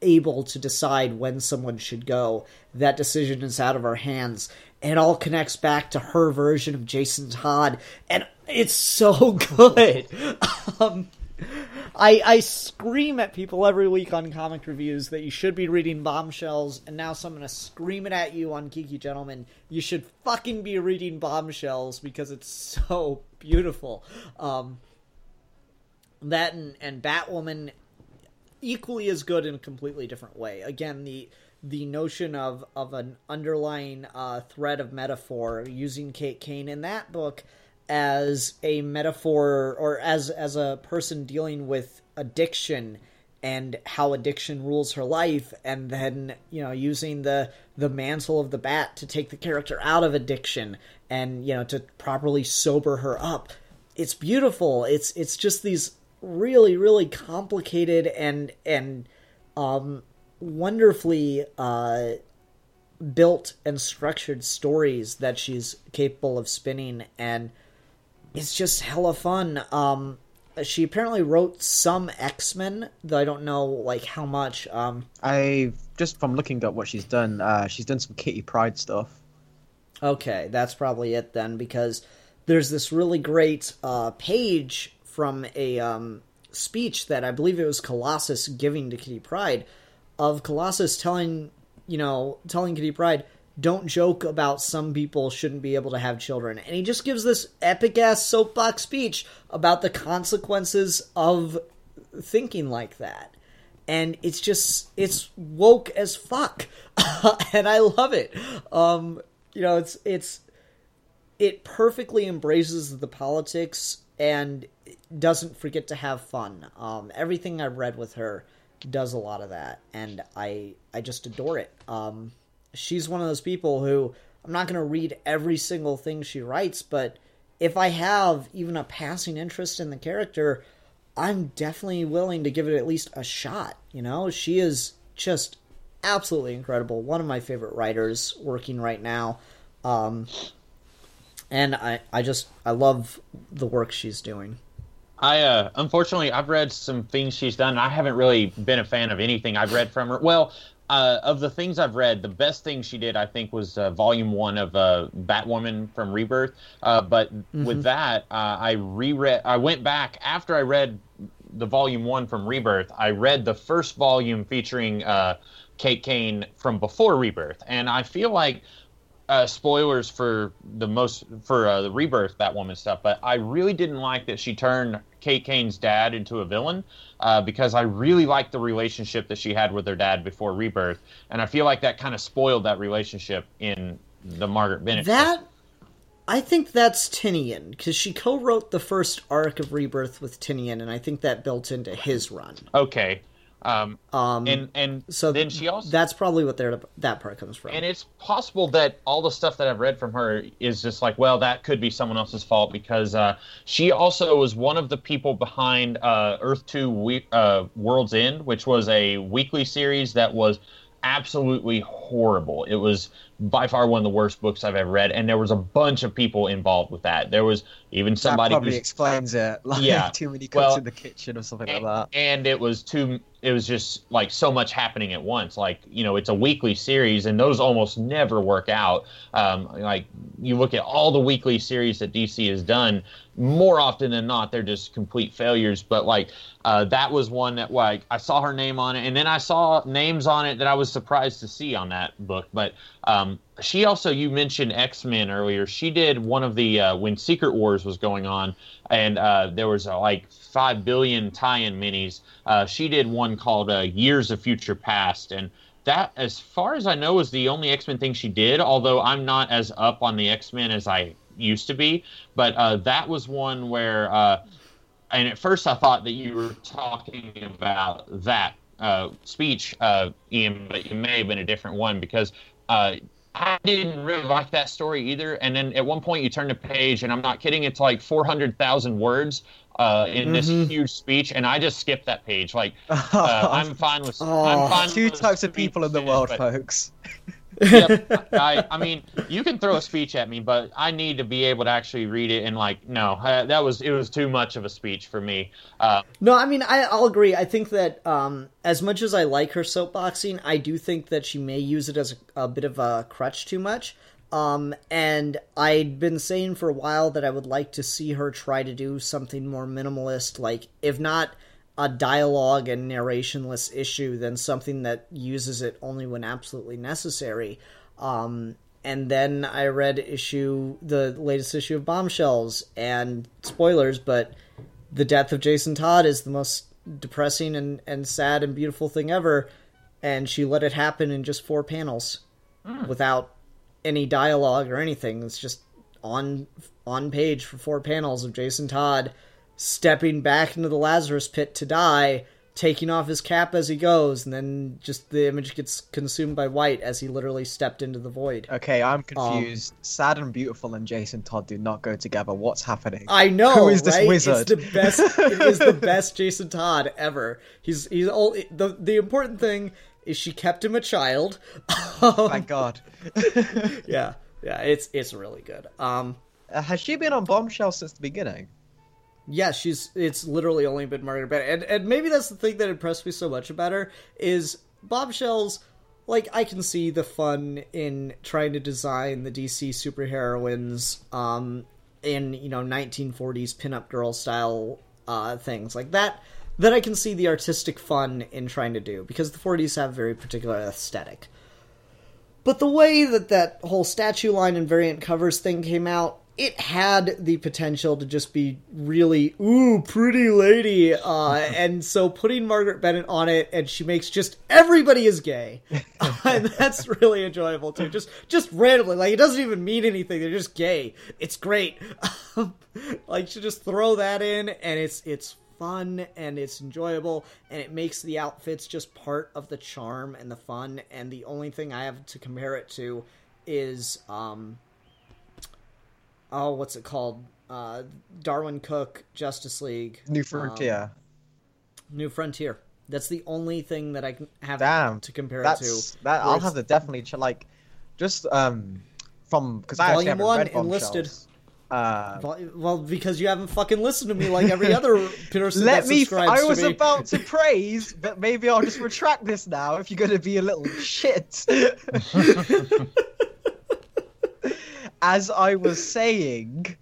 able to decide when someone should go. That decision is out of our hands. And it all connects back to her version of Jason Todd, and it's so good. I scream at people every week on comic reviews that you should be reading Bombshells, and now so I'm going to scream it at you on Geeky Gentleman. You should fucking be reading Bombshells because it's so beautiful. That and Batwoman, equally as good in a completely different way. Again, the notion of an underlying thread of metaphor, using Kate Kane in that book as a metaphor, or as a person dealing with addiction and how addiction rules her life, and then using the mantle of the bat to take the character out of addiction and to properly sober her up. It's beautiful. It's just these really, really complicated and wonderfully built and structured stories that she's capable of spinning, and it's just hella fun. She apparently wrote some X-Men, though I don't know like how much. I just from looking at what she's done some Kitty Pryde stuff. Okay, that's probably it then, because there's this really great page from a speech that I believe it was Colossus giving to Kitty Pryde, of Colossus telling Kitty Pryde, don't joke about some people shouldn't be able to have children. And he just gives this epic-ass soapbox speech about the consequences of thinking like that. And it's woke as fuck. And I love it. It perfectly embraces the politics and doesn't forget to have fun. Everything I've read with her does a lot of that, and I just adore it. She's one of those people who, I'm not going to read every single thing she writes, but if I have even a passing interest in the character, I'm definitely willing to give it at least a shot. She is just absolutely incredible. One of my favorite writers working right now. And I love the work she's doing. Unfortunately, I've read some things she's done. I haven't really been a fan of anything I've read from her. Well, of the things I've read, the best thing she did, I think, was Volume 1 of Batwoman from Rebirth. But with that, I went back after I read the Volume 1 from Rebirth. I read the first volume featuring Kate Kane from before Rebirth, and I feel like spoilers for the Rebirth Batwoman stuff, but I really didn't like that she turned Kate Kane's dad into a villain, because I really liked the relationship that she had with her dad before Rebirth, and I feel like that kind of spoiled that relationship in the Margaret Bennett stuff. I think that's Tynion, because she co-wrote the first arc of Rebirth with Tynion, and I think that built into his run. Okay. And so then she also, that's probably what that part comes from. and it's possible that all the stuff that I've read from her is just like, well, that could be someone else's fault, because she also was one of the people behind Earth 2 World's End, which was a weekly series that was absolutely horrible. It was by far one of the worst books I've ever read, and there was a bunch of people involved with that. There was even somebody that probably explains it. Like, yeah, too many cooks in the kitchen or something like that. And it was just like so much happening at once. Like, it's a weekly series, and those almost never work out. Like, you look at all the weekly series that DC has done, more often than not, they're just complete failures. But like, that was one that, like, I saw her name on it, and then I saw names on it that I was surprised to see on that book. But she also, you mentioned X-Men earlier. She did one of the when Secret Wars was going on, and there was like 5 billion tie-in minis. She did one called Years of Future Past, and that, as far as I know, is the only X-Men thing she did, although I'm not as up on the X-Men as I used to be. But that was one where, and at first I thought that you were talking about that speech, Ian, but it may have been a different one, because I didn't really like that story either. And then at one point you turn the page, and I'm not kidding, it's like 400,000 words in this huge speech, and I just skipped that page. Like, I'm fine with. I'm fine two with types of people in the world, folks. Yep. I mean, you can throw a speech at me, but I need to be able to actually read it. And like, no, it was too much of a speech for me. No, I mean, I'll agree. I think that as much as I like her soapboxing, I do think that she may use it as a bit of a crutch too much. And I'd been saying for a while that I would like to see her try to do something more minimalist, like, if not a dialogue and narrationless issue, then something that uses it only when absolutely necessary. And then I read the latest issue of Bombshells, and spoilers, but the death of Jason Todd is the most depressing and sad and beautiful thing ever, and she let it happen in just 4 panels without any dialogue or anything. It's just on page for 4 panels of Jason Todd stepping back into the Lazarus pit to die, taking off his cap as he goes, and then just the image gets consumed by white as he literally stepped into the void. Okay, I'm confused. Sad and beautiful and Jason Todd do not go together. What's happening? I know, who is this right? wizard? It's the best. It is the best Jason Todd ever. He's the important thing is she kept him a child. Thank God. yeah, it's really good. Has she been on Bombshell since the beginning? Yeah, it's literally only been Margaret Bennett. And maybe that's the thing that impressed me so much about her, is Bombshells, like, I can see the fun in trying to design the DC superheroines in, 1940s pinup girl style things like that I can see the artistic fun in trying to do, because the 40s have a very particular aesthetic. But the way that whole statue line and variant covers thing came out, it had the potential to just be really, ooh, pretty lady. And so putting Margaret Bennett on it, and she makes just everybody is gay. And that's really enjoyable, too. Just randomly. Like, it doesn't even mean anything. They're just gay. It's great. Like, to just throw that in, and it's fun, and it's enjoyable, and it makes the outfits just part of the charm and the fun. And the only thing I have to compare it to is, what's it called? Darwin Cook, Justice League. New Frontier. New Frontier. That's the only thing that I can have to compare it to. I'll have to definitely just from because I actually haven't read Enlisted. Bombshells. Well, because you haven't fucking listened to me like every other person that subscribes to me. I was about to praise, but maybe I'll just retract this now if you're going to be a little shit. As I was saying,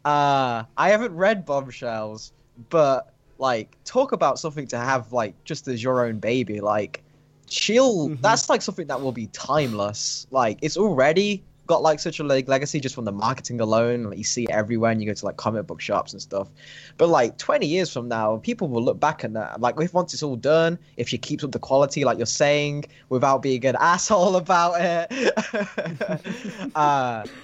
I haven't read Bombshells, but, like, talk about something to have, like, just as your own baby. Like, that's, like, something that will be timeless. Like, it's already got, like, such a legacy just from the marketing alone. Like, you see it everywhere, and you go to, like, comic book shops and stuff. But, like, 20 years from now, people will look back at that. Like, once it's all done, if she keeps up the quality, like you're saying, without being an asshole about it,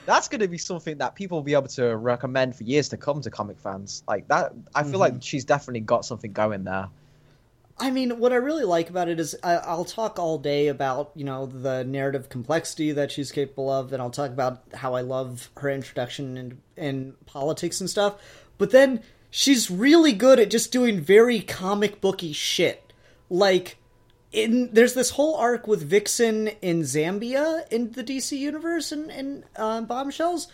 that's going to be something that people will be able to recommend for years to come to comic fans. Like, that, I feel like she's definitely got something going there. I mean, what I really like about it is I'll talk all day about, the narrative complexity that she's capable of, and I'll talk about how I love her introduction in politics and stuff, but then she's really good at just doing very comic booky shit. Like, there's this whole arc with Vixen in Zambia in the DC universe in Bombshells,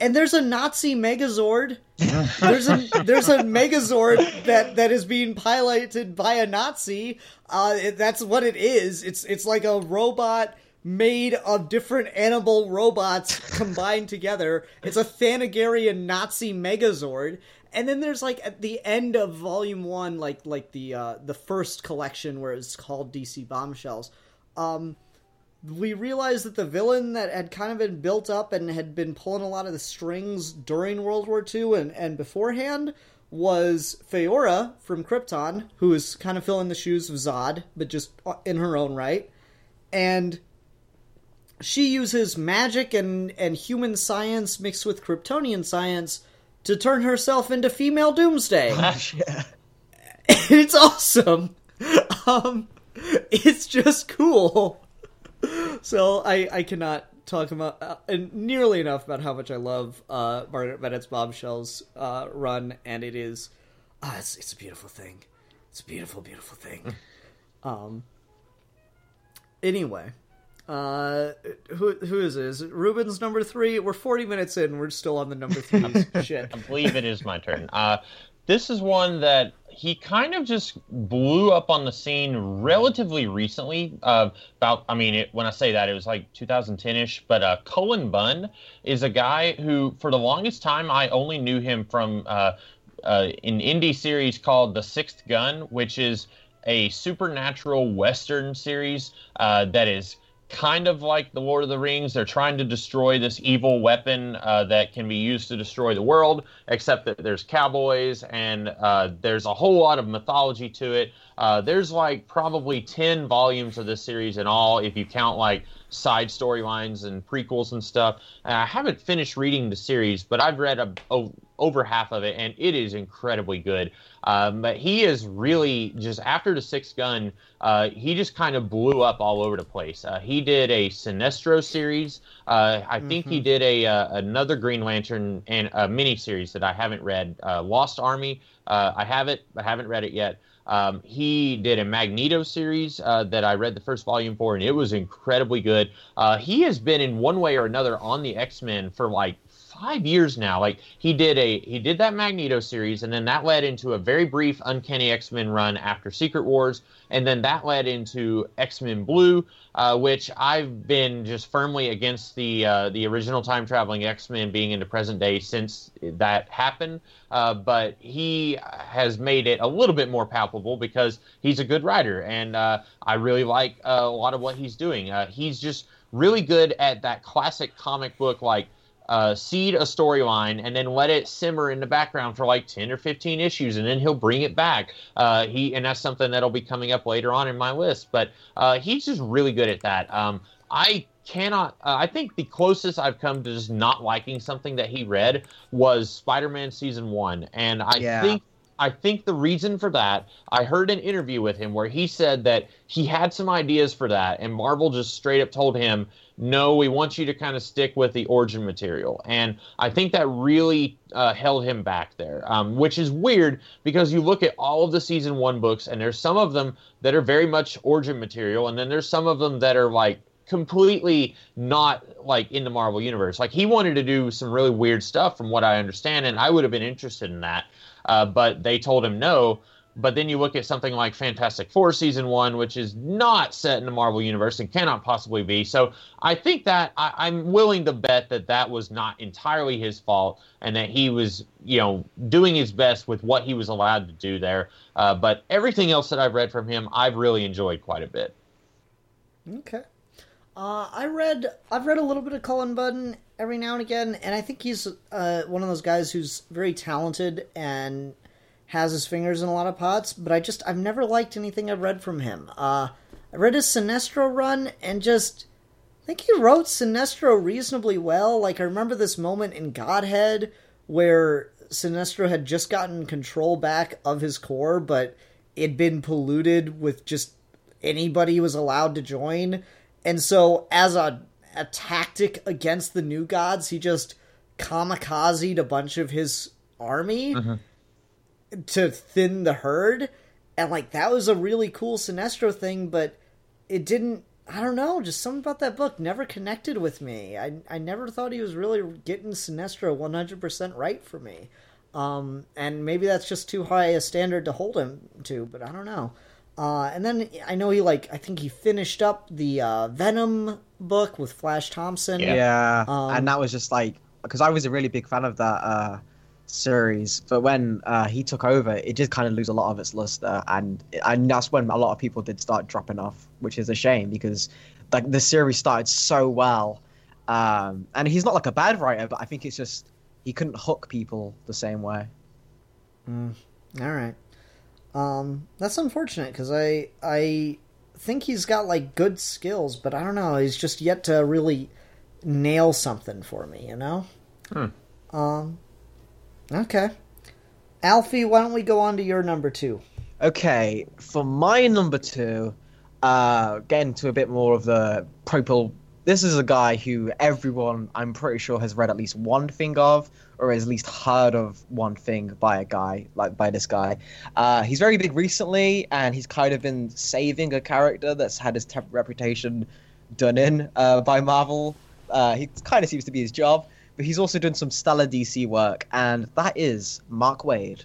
and there's a Nazi Megazord. There's a Megazord that is being piloted by a Nazi. That's what it is. It's like a robot made of different animal robots combined together. It's a Thanagarian Nazi Megazord. And then there's, like, at the end of Volume 1, like the first collection where it's called DC Bombshells, we realized that the villain that had kind of been built up and had been pulling a lot of the strings during World War II and beforehand was Feora from Krypton, who is kind of filling the shoes of Zod, but just in her own right. And she uses magic and human science mixed with Kryptonian science to turn herself into female Doomsday. Yeah. It's awesome. It's just cool. So I cannot talk about nearly enough about how much I love Margaret Bennett's Bombshells run, and it is it's a beautiful thing. It's a beautiful, beautiful thing. Anyway. Who is it? Is it Ruben's number 3? We're 40 minutes in. We're still on the number 3 shit. I believe it is my turn. This is one that he kind of just blew up on the scene relatively recently. When I say that, it was like 2010-ish. But Cullen Bunn is a guy who, for the longest time, I only knew him from an indie series called The Sixth Gun, which is a supernatural Western series that is kind of like the Lord of the Rings. They're trying to destroy this evil weapon that can be used to destroy the world, except that there's cowboys and there's a whole lot of mythology to it. There's like probably 10 volumes of this series in all, if you count like side storylines and prequels and stuff. I haven't finished reading the series, but I've read over half of it, and it is incredibly good. But he is really just, after The Sixth Gun, he just kind of blew up all over the place. He did a Sinestro series. I think he did another Green Lantern and a miniseries that I haven't read, Lost Army. I have it, but haven't read it yet. He did a Magneto series that I read the first volume for, and it was incredibly good. He has been in one way or another on the X-Men for like 5 years now. Like he did that Magneto series, and then that led into a very brief Uncanny X-Men run after Secret Wars, and then that led into X-Men Blue, which I've been just firmly against the original time traveling X-Men being into present day since that happened. But he has made it a little bit more palpable because he's a good writer, and I really like a lot of what he's doing. He's just really good at that classic comic book, like seed a storyline and then let it simmer in the background for like 10 or 15 issues, and then he'll bring it back. And that's something that'll be coming up later on in my list. But he's just really good at that. I think the closest I've come to just not liking something that he read was Spider-Man Season 1. And I think the reason for that, I heard an interview with him where he said that he had some ideas for that, and Marvel just straight up told him, no, we want you to kind of stick with the origin material. And I think that really held him back there, which is weird because you look at all of the Season 1 books, and there's some of them that are very much origin material, and then there's some of them that are like completely not like in the Marvel universe. Like he wanted to do some really weird stuff from what I understand, and I would have been interested in that. But they told him no. But then you look at something like Fantastic Four Season 1, which is not set in the Marvel Universe and cannot possibly be. So I think that I'm willing to bet that that was not entirely his fault and that he was, doing his best with what he was allowed to do there. But everything else that I've read from him, I've really enjoyed quite a bit. Okay. I've read a little bit of Cullen Bunn every now and again, and I think he's one of those guys who's very talented and has his fingers in a lot of pots, but I've never liked anything I've read from him. I read his Sinestro run, and I think he wrote Sinestro reasonably well. Like, I remember this moment in Godhead where Sinestro had just gotten control back of his core, but it'd been polluted with just anybody was allowed to join. And so as a tactic against the New Gods, he just kamikazed a bunch of his army to thin the herd. And, like, that was a really cool Sinestro thing, but it didn't, I don't know, just something about that book never connected with me. I never thought he was really getting Sinestro 100% right for me. And maybe that's just too high a standard to hold him to, but I don't know. And then I know I think he finished up the Venom book with Flash Thompson. Yeah, and that was just like, because I was a really big fan of that series, but when he took over, it did kind of lose a lot of its luster, and that's when a lot of people did start dropping off, which is a shame because like the series started so well, and he's not like a bad writer, but I think it's just he couldn't hook people the same way. All right, that's unfortunate because I think he's got like good skills, but I don't know, he's just yet to really nail something for me, you know. Okay. Alfie, why don't we go on to your number 2? Okay, for my number 2, getting to a bit more of the propel. This is a guy who everyone, I'm pretty sure, has read at least one thing of, or has at least heard of one thing by this guy. He's very big recently, and he's kind of been saving a character that's had his reputation done in by Marvel. He kind of seems to be his job. But he's also done some stellar DC work, and that is Mark Waid.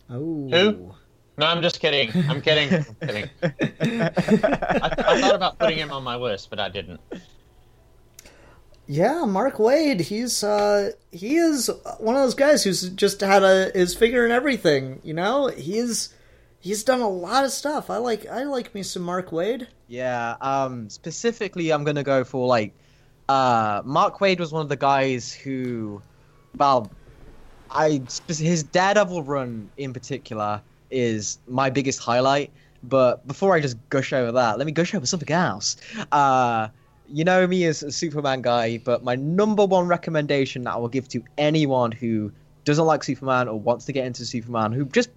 Oh. Who? No, I'm just kidding. I'm kidding. I'm kidding. I thought about putting him on my list, but I didn't. Yeah, Mark Waid. He is one of those guys who's just had his finger in everything. You know, he's done a lot of stuff. I like me some Mark Waid. Yeah. Specifically, I'm gonna go for like. Mark Waid was one of the guys who, well, his Daredevil run in particular is my biggest highlight. But before I just gush over that, let me gush over something else. You know me as a Superman guy, but my number one recommendation that I will give to anyone who doesn't like Superman or wants to get into Superman, who just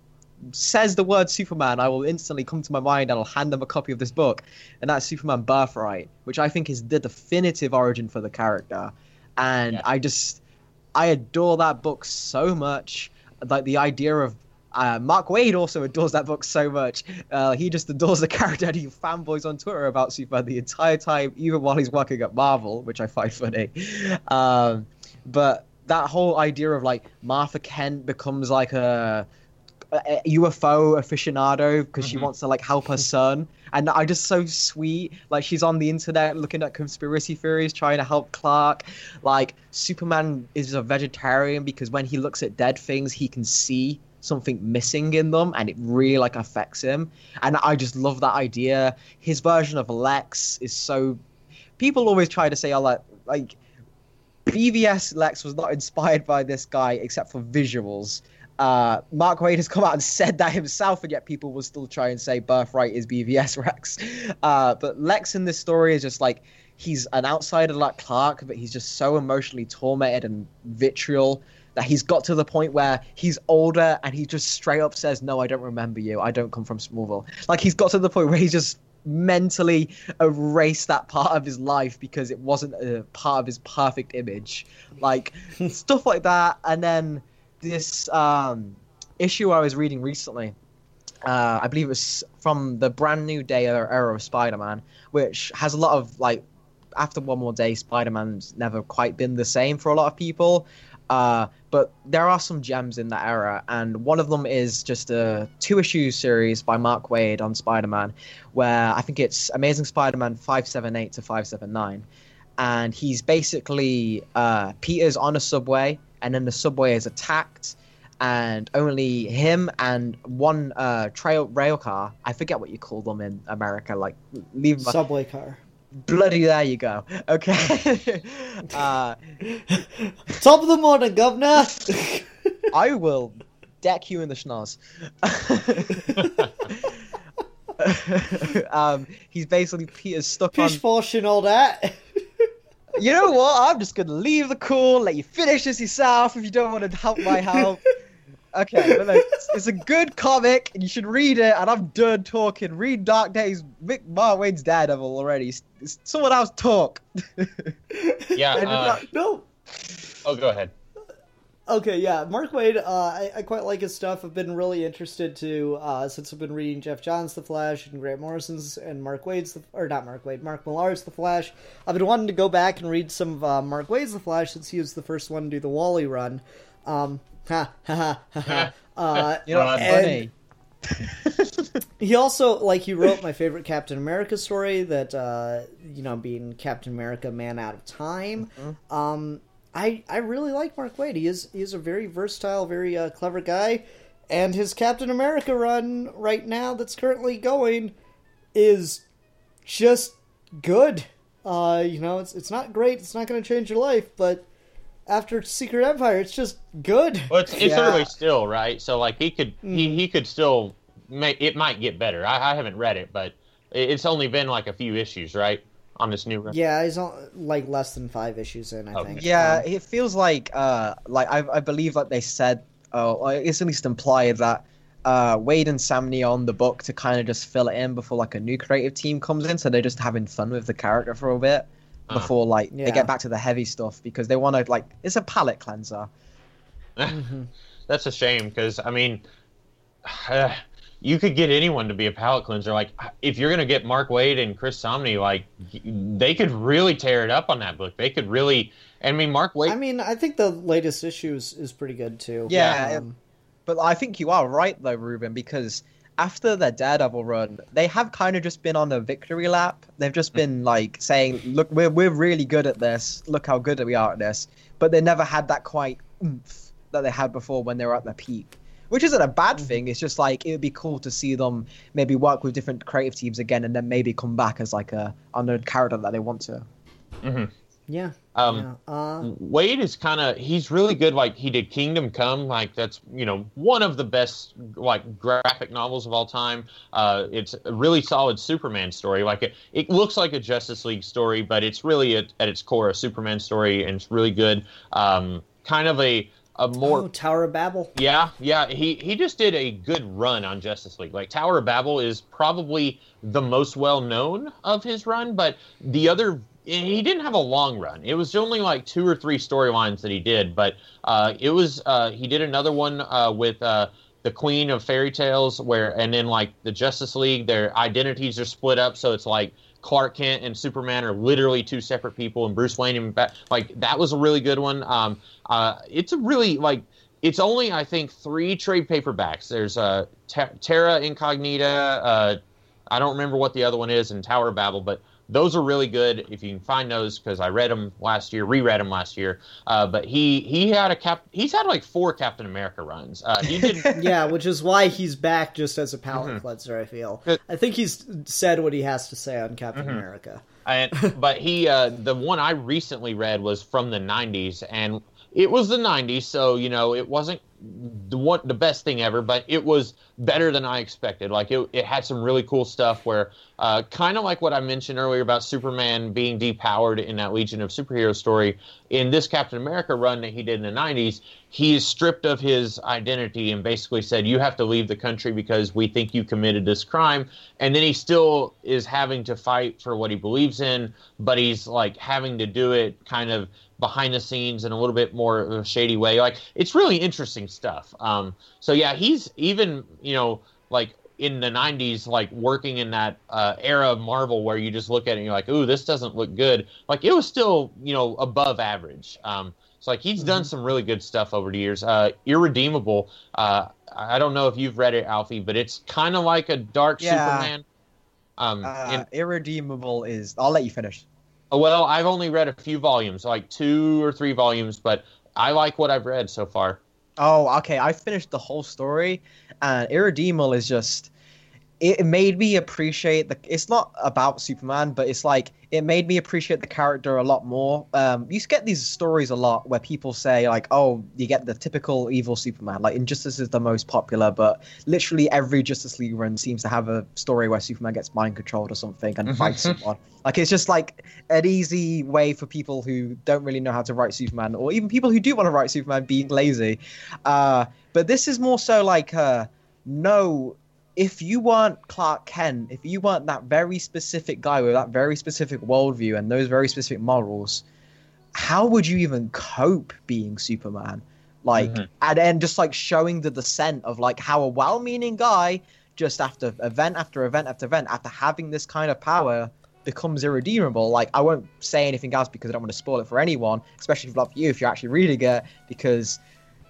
says the word Superman, I will instantly come to my mind and I'll hand them a copy of this book, and that's Superman Birthright, which I think is the definitive origin for the character. And yeah. I adore that book so much. Like the idea of Mark Waid also adores that book so much. He just adores the character, and he fanboys on Twitter about Superman the entire time, even while he's working at Marvel, which I find funny. But that whole idea of like Martha Kent becomes like a UFO aficionado because she wants to like help her son, and I just so sweet. Like she's on the internet looking at conspiracy theories, trying to help Clark. Like Superman is a vegetarian because when he looks at dead things, he can see something missing in them, and it really like affects him. And I just love that idea. His version of Lex is so. People always try to say, "Oh, like BVS Lex was not inspired by this guy except for visuals." Mark Waid has come out and said that himself, and yet people will still try and say Birthright is BVS Rex. But Lex in this story is just like, he's an outsider like Clark, but he's just so emotionally tormented and vitriol that he's got to the point where he's older and he just straight up says, "No, I don't remember you. I don't come from Smallville." Like he's got to the point where he's just mentally erased that part of his life because it wasn't a part of his perfect image. Like stuff like that. And then this issue I was reading recently, I believe it was from the Brand New Day era of Spider-Man, which has a lot of like, after One More Day, Spider-Man's never quite been the same for a lot of people. But there are some gems in that era, and one of them is just a 2-issue series by Mark Waid on Spider-Man, where I think it's Amazing Spider-Man 578 to 579, and he's basically Peter's on a subway, and then the subway is attacked, and only him and one rail car, I forget what you call them in America, like subway car. Bloody, there you go. Okay. Top of the morning, governor. I will deck you in the schnoz. He's basically Peter's stuck on... Fish portion, all that. You know what? I'm just going to leave the call, let you finish this yourself if you don't want to help my help. Okay, but like, it's a good comic, and you should read it. And I'm done talking. Read Dark Days. Mark Waid's Daredevil already. Someone else talk. Yeah. No. Oh, go ahead. Okay, yeah, Mark Waid, I quite like his stuff. I've been really interested to, since I've been reading Jeff Johns' The Flash and Grant Morrison's and Mark Millar's The Flash. I've been wanting to go back and read some of Mark Waid's The Flash since he was the first one to do the Wally run. That's funny. He also, he wrote my favorite Captain America story, that, being Captain America Man Out of Time. Mm-hmm. I really like Mark Waid. He is a very versatile, very clever guy, and his Captain America run right now that's currently going is just good. It's not great. It's not going to change your life, but after Secret Empire, it's just good. Well, it's early still, right? So he could he could still it might get better. I haven't read it, but it's only been a few issues, right? On this new run. Yeah, he's on less than 5 issues in, I think. Yeah, it feels like I believe that they said, it's at least implied that Waid and Samney on the book to kind of just fill it in before a new creative team comes in, so they're just having fun with the character for a bit before they get back to the heavy stuff, because they want to it's a palate cleanser. That's a shame, because I mean, you could get anyone to be a palate cleanser. If you're gonna get Mark Waid and Chris Samney, they could really tear it up on that book. They could really. I mean, Mark Waid. I mean, I think the latest issue is pretty good too. Yeah, but I think you are right though, Ruben, because after the Daredevil run, they have kind of just been on a victory lap. They've just been saying, "Look, we're really good at this. Look how good we are at this." But they never had that quite oomph that they had before when they were at their peak. Which isn't a bad thing. It's just it would be cool to see them maybe work with different creative teams again, and then maybe come back as a unknown character that they want to. Mm-hmm. Yeah. Waid is he's really good. He did Kingdom Come. That's one of the best graphic novels of all time. It's a really solid Superman story. It looks like a Justice League story, but it's really at its core a Superman story, and it's really good. Kind of a more Tower of Babel. Yeah. He just did a good run on Justice League. Tower of Babel is probably the most well known of his run, but he didn't have a long run. It was only 2 or 3 storylines that he did, but he did another one with the Queen of Fairy Tales, and then the Justice League, their identities are split up, so it's Clark Kent and Superman are literally 2 separate people, and Bruce Wayne and that was a really good one. It's a really it's only I think 3 trade paperbacks. There's Terra Incognita. I don't remember what the other one is, and Tower of Babel, but those are really good if you can find those, because I read them last year, reread them last year. But he's had 4 Captain America runs. He did yeah, which is why he's back just as a palate cleanser. I feel. I think he's said what he has to say on Captain America. But the one I recently read was from the 90s, and it was the 90s, so it wasn't the best thing ever, but it was better than I expected. It had some really cool stuff where, kind of like what I mentioned earlier about Superman being depowered in that Legion of Superheroes story, in this Captain America run that he did in the 90s, he is stripped of his identity and basically said, you have to leave the country because we think you committed this crime. And then he still is having to fight for what he believes in, but he's having to do it kind of behind the scenes in a little bit more of a shady way. It's really interesting stuff. So yeah, he's even, in the 90s, working in that era of Marvel where you just look at it and you're like, ooh, this doesn't look good. It was still, above average. So he's done some really good stuff over the years. Irredeemable. I don't know if you've read it, Alfie, but it's kind of like a dark Superman. Irredeemable is... I'll let you finish. Well, I've only read a few volumes, 2 or 3 volumes, but I like what I've read so far. Oh, okay. I finished the whole story, and Irredeemable is just... it made me appreciate it's not about Superman, but it's like it made me appreciate the character a lot more. You used to get these stories a lot where people say like, oh, you get the typical evil Superman, like Injustice is the most popular, but literally every Justice League run seems to have a story where Superman gets mind controlled or something and fights someone. Like, it's just like an easy way for people who don't really know how to write Superman, or even people who do want to write Superman being lazy. But this is more so like, no, if you weren't Clark Kent, if you weren't that very specific guy with that very specific worldview and those very specific morals, how would you even cope being Superman? Like, and then just like showing the descent of like how a well-meaning guy, just after event after event after event, after having this kind of power, becomes irredeemable. Like, I won't say anything else because I don't want to spoil it for anyone, especially for you if you're actually reading it, because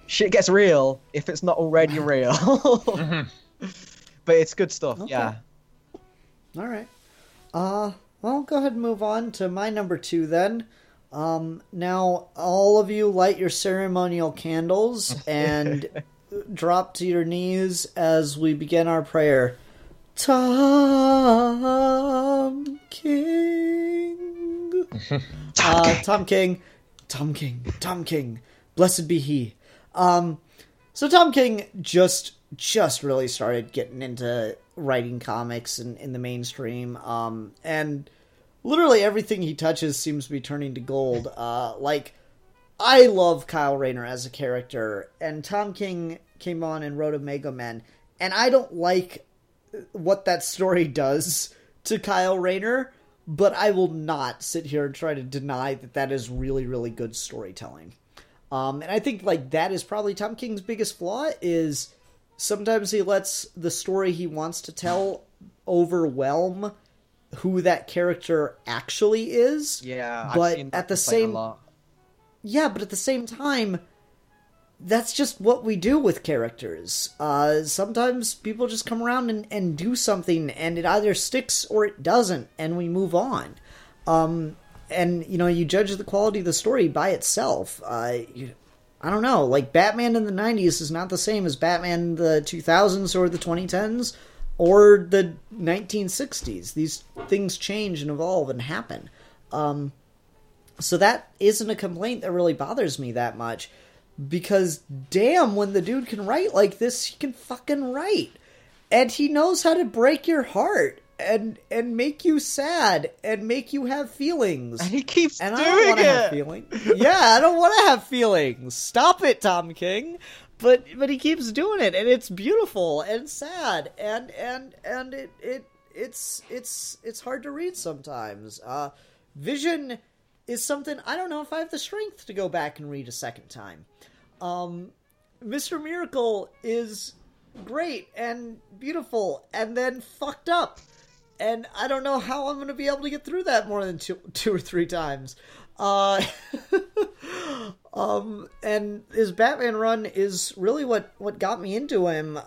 shit gets real if it's not already real. But it's good stuff, okay. Yeah. All right. Well, go ahead and move on to my number 2 then. Now, all of you light your ceremonial candles and drop to your knees as we begin our prayer. Tom King. Tom King. Blessed be he. So Tom King just really started getting into writing comics in the mainstream, and literally everything he touches seems to be turning to gold. Like, I love Kyle Rayner as a character, and Tom King came on and wrote Omega Men, and I don't like what that story does to Kyle Rayner, but I will not sit here and try to deny that that is really, really good storytelling. And I think like that is probably Tom King's biggest flaw, is sometimes he lets the story he wants to tell overwhelm who that character actually is. Yeah, but at the same time, that's just what we do with characters. Sometimes people just come around and do something, and it either sticks or it doesn't, and we move on. And, you know, you judge the quality of the story by itself. I don't know, like, Batman in the 90s is not the same as Batman in the 2000s or the 2010s or the 1960s. These things change and evolve and happen. So that isn't a complaint that really bothers me that much, because damn, when the dude can write like this, he can fucking write. And he knows how to break your heart and make you sad and make you have feelings. And he keeps doing it. I don't want to have feelings. Yeah, I don't want to have feelings. Stop it, Tom King. But he keeps doing it, and it's beautiful and sad, and it's hard to read sometimes. Vision is something I don't know if I have the strength to go back and read a second time. Mr. Miracle is great and beautiful, and then fucked up. And I don't know how I'm going to be able to get through that more than two or three times. And his Batman run is really what got me into him.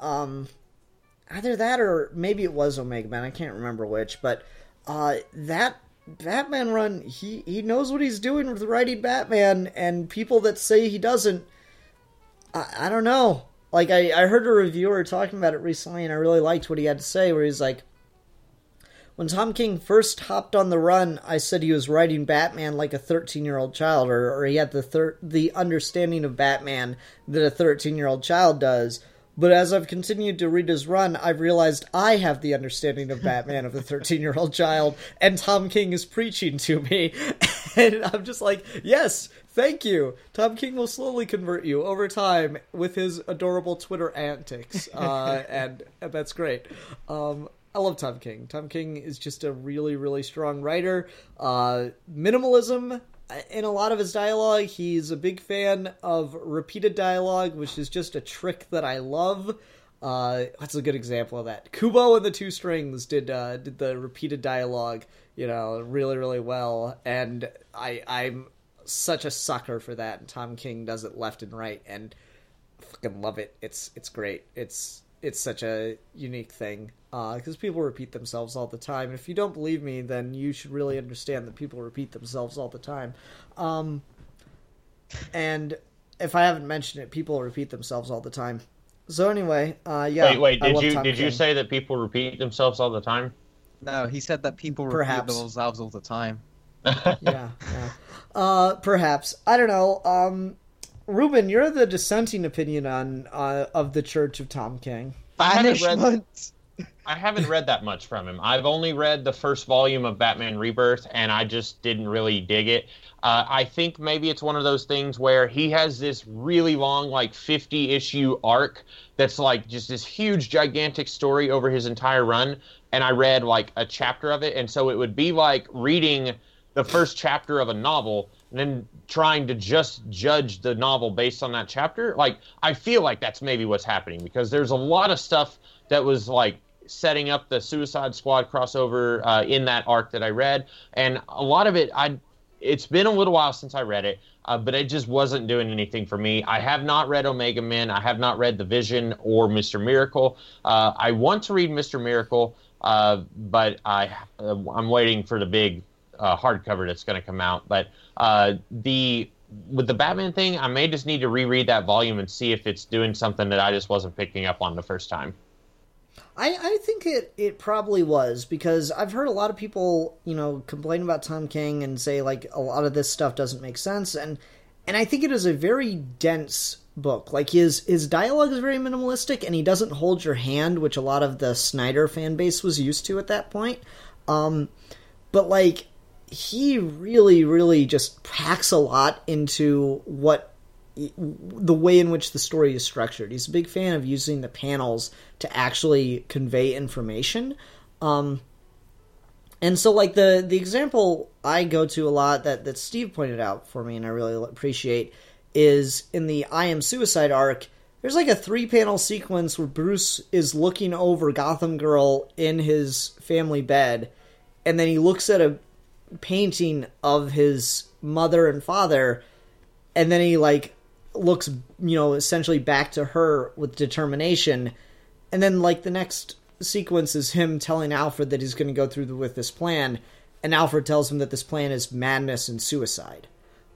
Either that or maybe it was Omega Man. I can't remember which. But that Batman run, he knows what he's doing with writing Batman. And people that say he doesn't, I don't know. Like, I heard a reviewer talking about it recently, and I really liked what he had to say, where he's like, when Tom King first hopped on the run, I said he was writing Batman like a 13-year-old child, or he had the understanding of Batman that a 13-year-old child does. But as I've continued to read his run, I've realized I have the understanding of Batman of a 13-year-old child, and Tom King is preaching to me. And I'm just like, yes, thank you. Tom King will slowly convert you over time with his adorable Twitter antics, and that's great. I love Tom King. Tom King is just a really, really strong writer. Minimalism in a lot of his dialogue. He's a big fan of repeated dialogue, which is just a trick that I love. What's a good example of that? Kubo and the Two Strings did the repeated dialogue, really, really well. And I'm such a sucker for that. And Tom King does it left and right, and I fucking love it. It's great. It's such a unique thing, because people repeat themselves all the time. And if you don't believe me, then you should really understand that people repeat themselves all the time. And if I haven't mentioned it, people repeat themselves all the time. So anyway, yeah. Wait. I Did love you Tom did you King. say that people repeat themselves all the time? No, he said that people repeat Perhaps. themselves all the time. Yeah. Perhaps. I don't know. Ruben, you're the dissenting opinion on of the Church of Tom King. I haven't read that much from him. I've only read the first volume of Batman Rebirth, and I just didn't really dig it. I think maybe it's one of those things where he has this really long, like 50-issue arc that's like just this huge, gigantic story over his entire run, and I read like a chapter of it, and so it would be like reading the first chapter of a novel and then trying to just judge the novel based on that chapter. Like, I feel like that's maybe what's happening, because there's a lot of stuff that was like setting up the Suicide Squad crossover in that arc that I read, and a lot of it, it's been a little while since I read it, but it just wasn't doing anything for me. I have not read Omega Men. I have not read The Vision or Mr. Miracle. I want to read Mr. Miracle, but I'm waiting for the big hardcover that's going to come out. But with the Batman thing, I may just need to reread that volume and see if it's doing something that I just wasn't picking up on the first time. I think it probably was, because I've heard a lot of people, complain about Tom King and say, like, a lot of this stuff doesn't make sense, and I think it is a very dense book. Like, his dialogue is very minimalistic, and he doesn't hold your hand, which a lot of the Snyder fan base was used to at that point. But, like, he really, really just packs a lot into the way in which the story is structured. He's a big fan of using the panels to actually convey information. And so, like, the example I go to a lot that Steve pointed out for me and I really appreciate is in the I Am Suicide arc, there's like a 3-panel sequence where Bruce is looking over Gotham Girl in his family bed, and then he looks at a painting of his mother and father, and then he, like, looks, essentially back to her with determination. And then, like, the next sequence is him telling Alfred that he's going to go through with this plan, and Alfred tells him that this plan is madness and suicide.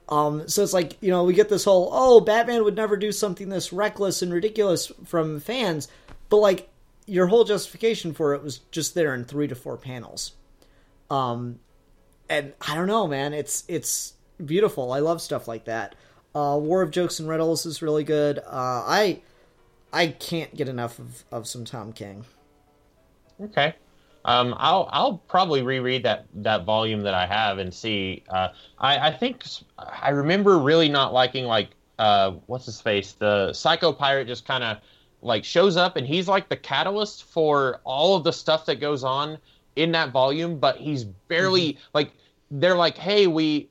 So it's like, we get this whole, Batman would never do something this reckless and ridiculous from fans, but, like, your whole justification for it was just there in 3 to 4 panels. And I don't know, man, it's beautiful. I love stuff like that. War of Jokes and Riddles is really good. I can't get enough of some Tom King. Okay. I'll probably reread that volume that I have and see. I think I remember really not liking, like, what's his face? The Psycho Pirate just kind of like shows up, and he's like the catalyst for all of the stuff that goes on in that volume, but he's barely like. They're like, hey, we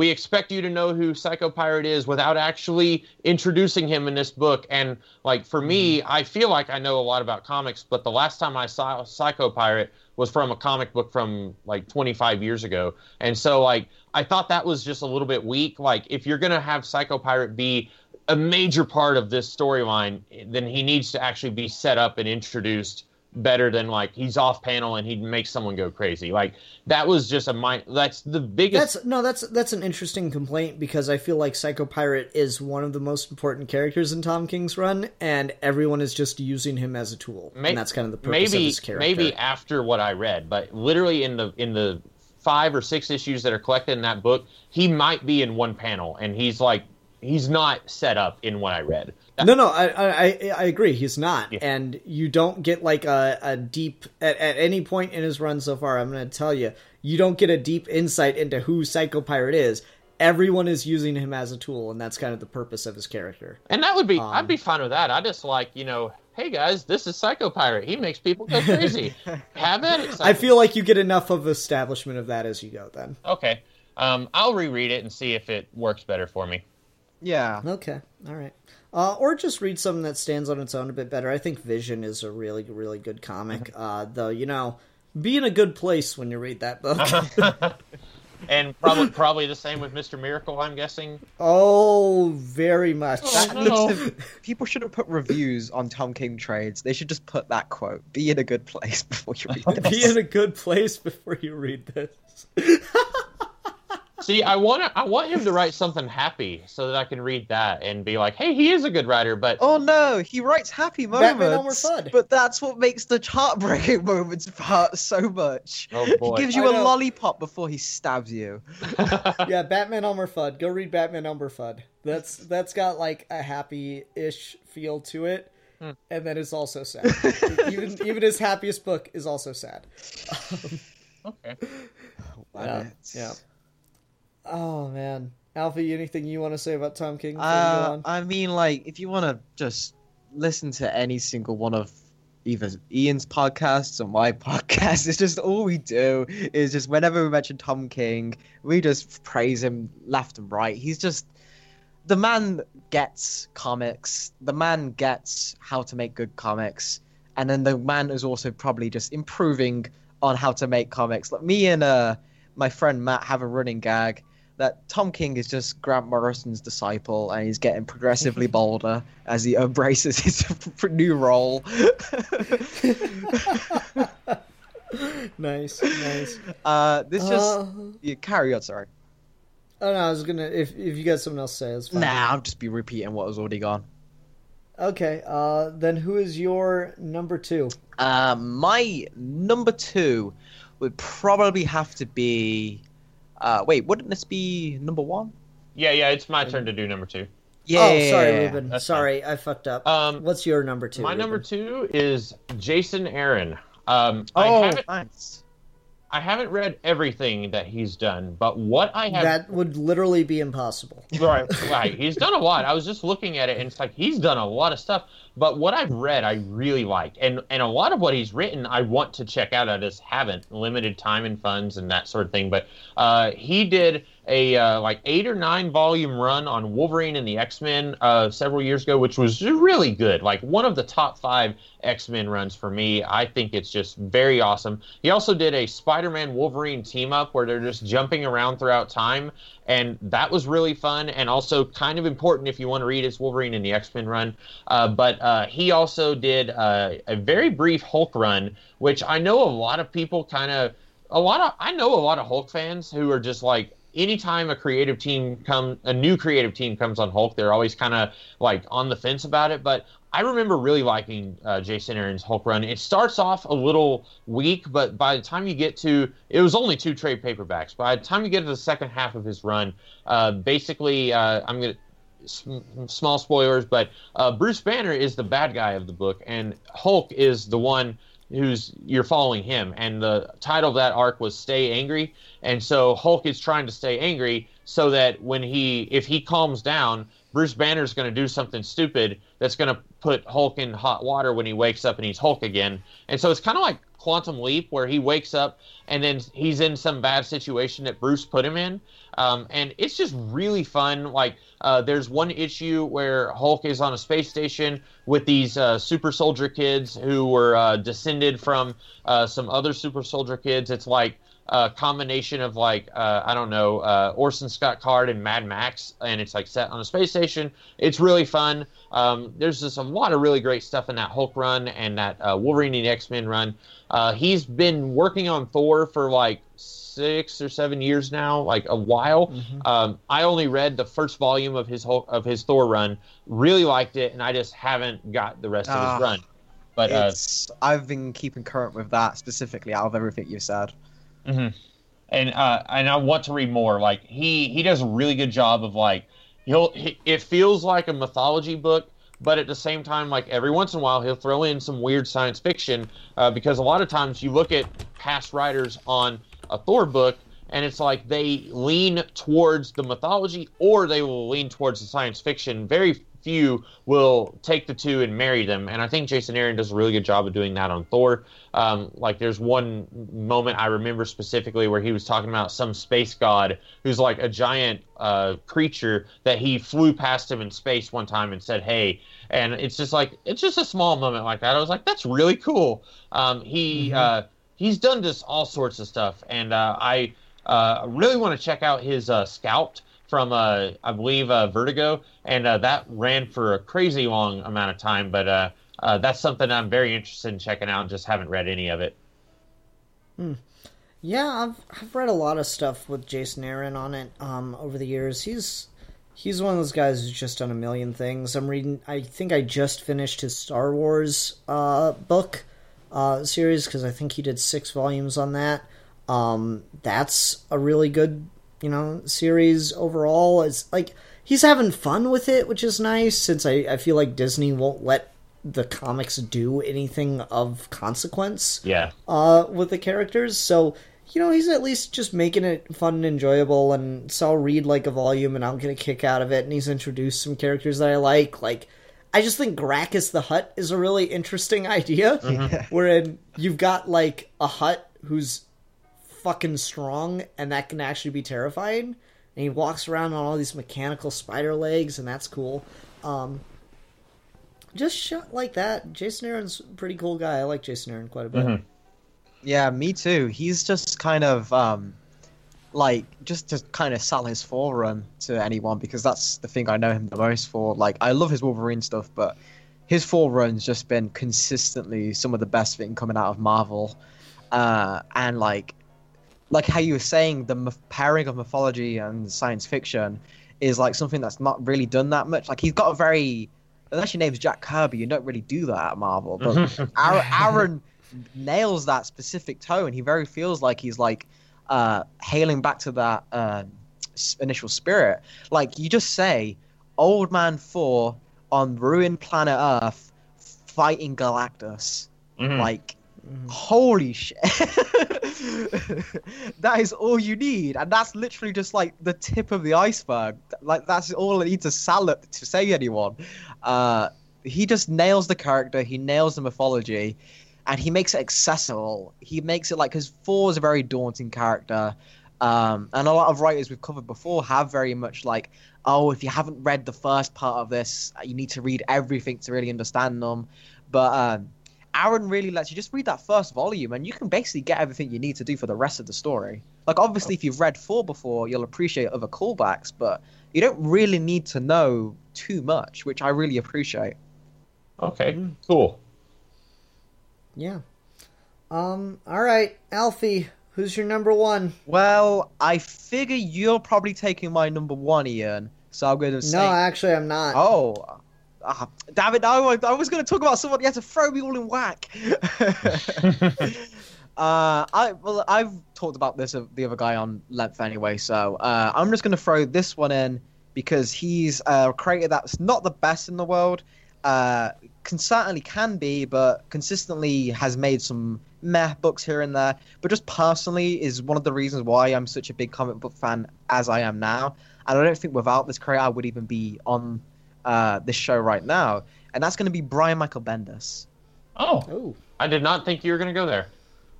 expect you to know who Psycho Pirate is without actually introducing him in this book. And, like, for me, I feel like I know a lot about comics, but the last time I saw Psycho Pirate was from a comic book from, like, 25 years ago. And so, like, I thought that was just a little bit weak. Like, if you're going to have Psycho Pirate be a major part of this storyline, then he needs to actually be set up and introduced better than, like, he's off panel and he makes someone go crazy. Like, that was just that's the biggest. That's an interesting complaint, because I feel like Psycho Pirate is one of the most important characters in Tom King's run, and everyone is just using him as a tool. And that's kind of the purpose of his character. Maybe after what I read, but literally in the 5 or 6 issues that are collected in that book, he might be in one panel, and he's not set up in what I read. No, I agree. He's not. Yeah. And you don't get, like, a deep... At any point in his run so far, I'm going to tell you, you don't get a deep insight into who Psycho Pirate is. Everyone is using him as a tool, and that's kind of the purpose of his character. And that would be... I'd be fine with that. I just like, hey, guys, this is Psycho Pirate. He makes people go crazy. Have at it. I feel like you get enough of establishment of that as you go, then. Okay. I'll reread it and see if it works better for me. Yeah. Okay. All right. Or just read something that stands on its own a bit better. I think Vision is a really, really good comic. Though, be in a good place when you read that book. And probably the same with Mr. Miracle, I'm guessing. Oh, very much. People shouldn't put reviews on Tom King trades. They should just put that quote: "Be in a good place before you read this." Be in a good place before you read this. See, I want him to write something happy so that I can read that and be like, hey, he is a good writer. But Oh no, he writes happy Batman Elmer moments, Fudd. but that's what makes the heartbreaking moments hurt so much. Oh, boy. He gives you a lollipop before he stabs you. Yeah, Batman Elmer Fudd. Go read Batman Elmer Fudd. That's got like a happy-ish feel to it, and then it's also sad. even his happiest book is also sad. Okay. Yeah. Oh man, Alfie, anything you want to say about Tom King? Before we go on? I mean, like, if you want to just listen to any single one of either Ian's podcasts or my podcast, it's just all we do is just whenever we mention Tom King, we just praise him left and right. He's just the man gets comics. The man gets how to make good comics, and then the man is also probably just improving on how to make comics. Like me and my friend Matt have a running gag that Tom King is just Grant Morrison's disciple, and he's getting progressively bolder as he embraces his new role. Nice. You carry on, sorry. Oh no, I was gonna. If you got something else to say, it's fine. Nah, I'll just be repeating what was already gone. Okay. Then who is your number 2? My number 2 would probably have to be. Wait, wouldn't this be number 1? Yeah, it's my turn to do number 2. Yeah. Oh, sorry, Ruben. That's Sorry, I fucked up. What's your number 2? My Ruben? number 2 is Jason Aaron. Thanks. I haven't read everything that he's done, but what I have... That would literally be impossible. Right. He's done a lot. I was just looking at it, and it's like, he's done a lot of stuff. But what I've read, I really liked. And a lot of what he's written, I want to check out. I just haven't. Limited time and funds and that sort of thing. But he did a 8 or 9 volume run on Wolverine and the X-Men several years ago, which was really good. Like, one of the top 5 X-Men runs for me. I think it's just very awesome. He also did a Spider-Man Wolverine team-up where they're just jumping around throughout time, and that was really fun and also kind of important if you want to read his Wolverine and the X-Men run. But he also did a very brief Hulk run, which I know a lot of people I know a lot of Hulk fans who are just like, anytime a new creative team comes on Hulk, they're always kind of like on the fence about it. But I remember really liking Jason Aaron's Hulk run. It starts off a little weak, but by the time you get to, it was only 2 trade paperbacks. By the time you get to the second half of his run, basically, I'm going to, small spoilers, but Bruce Banner is the bad guy of the book, and Hulk is the one you're following him. And the title of that arc was Stay Angry. And so Hulk is trying to stay angry so that if he calms down, Bruce Banner's going to do something stupid that's going to put Hulk in hot water when he wakes up and he's Hulk again. And so it's kind of like Quantum Leap, where he wakes up and then he's in some bad situation that Bruce put him in. And it's just really fun. Like, there's one issue where Hulk is on a space station with these super soldier kids who were descended from some other super soldier kids. It's like a combination of Orson Scott Card and Mad Max, and it's like set on a space station. It's really fun. There's just a lot of really great stuff in that Hulk run and that Wolverine and the X-Men run. He's been working on Thor for like 6 or 7 years now, like a while. Mm-hmm. I only read the first volume of his Thor run, really liked it, and I just haven't got the rest of his run. But I've been keeping current with that specifically out of everything you said. Mm-hmm. And I want to read more. Like, he does a really good job of like it feels like a mythology book, but at the same time, like every once in a while he'll throw in some weird science fiction because a lot of times you look at past writers on a Thor book and it's like they lean towards the mythology or they will lean towards the science fiction. Very few will take the two and marry them, and I think Jason Aaron does a really good job of doing that on Thor. Like, there's one moment I remember specifically where he was talking about some space god who's like a giant creature that he flew past him in space one time and said, "Hey," and it's just a small moment like that. I was like, that's really cool. He's done just all sorts of stuff, and I really want to check out his Scalped from, I believe, Vertigo, and that ran for a crazy long amount of time, but that's something I'm very interested in checking out and just haven't read any of it. Yeah, I've read a lot of stuff with Jason Aaron on it over the years. He's one of those guys who's just done a million things. I think I just finished his Star Wars book series, because I think he did 6 volumes on that. That's a really good, series overall. It's like he's having fun with it, which is nice, since I feel like Disney won't let the comics do anything of consequence. Yeah. With the characters, so he's at least just making it fun and enjoyable, and so I'll read like a volume and I'll get a kick out of it, and he's introduced some characters that I like. Like, I just think Gracchus the Hutt is a really interesting idea, wherein you've got like a Hutt who's fucking strong, and that can actually be terrifying, and he walks around on all these mechanical spider legs, and that's cool. Just shit like that. Jason Aaron's a pretty cool guy. I like Jason Aaron quite a bit. Mm-hmm. Yeah, me too. He's just kind of just to kind of sell his forerun to anyone, because that's the thing I know him the most for. Like, I love his Wolverine stuff, but his forerun's just been consistently some of the best thing coming out of Marvel. And like how you were saying, the pairing of mythology and science fiction is like something that's not really done that much. Like, he's got a very, unless your name's Jack Kirby, you don't really do that at Marvel. But Aaron nails that specific tone. He very feels like he's like hailing back to that initial spirit. Like, you just say Old Man Thor on ruined planet Earth fighting Galactus. Like, holy shit. That is all you need, and that's literally just like the tip of the iceberg. Like, that's all I need to say anyone. He just nails the character, he nails the mythology, and he makes it accessible. He makes it like, because Thor is a very daunting character, and a lot of writers we've covered before have very much like, oh, if you haven't read the first part of this, you need to read everything to really understand them. But Aaron really lets you just read that first volume, and you can basically get everything you need to do for the rest of the story. Like, obviously, if you've read Thor before, you'll appreciate other callbacks, but you don't really need to know too much, which I really appreciate. Okay, cool. Yeah. All right, Alfie, who's your number one? Well, I figure you're probably taking my number one, Ian. So I'm going to say... No, actually, I'm not. Oh, damn it! I was going to talk about someone. You had to throw me all in whack. I've talked about this the other guy on length anyway, so I'm just going to throw this one in because he's a creator that's not the best in the world. Certainly can be, but consistently has made some meh books here and there. But just personally is one of the reasons why I'm such a big comic book fan as I am now. And I don't think without this creator I would even be on this show right now. And that's going to be Brian Michael Bendis. Oh, I did not think you were going to go there.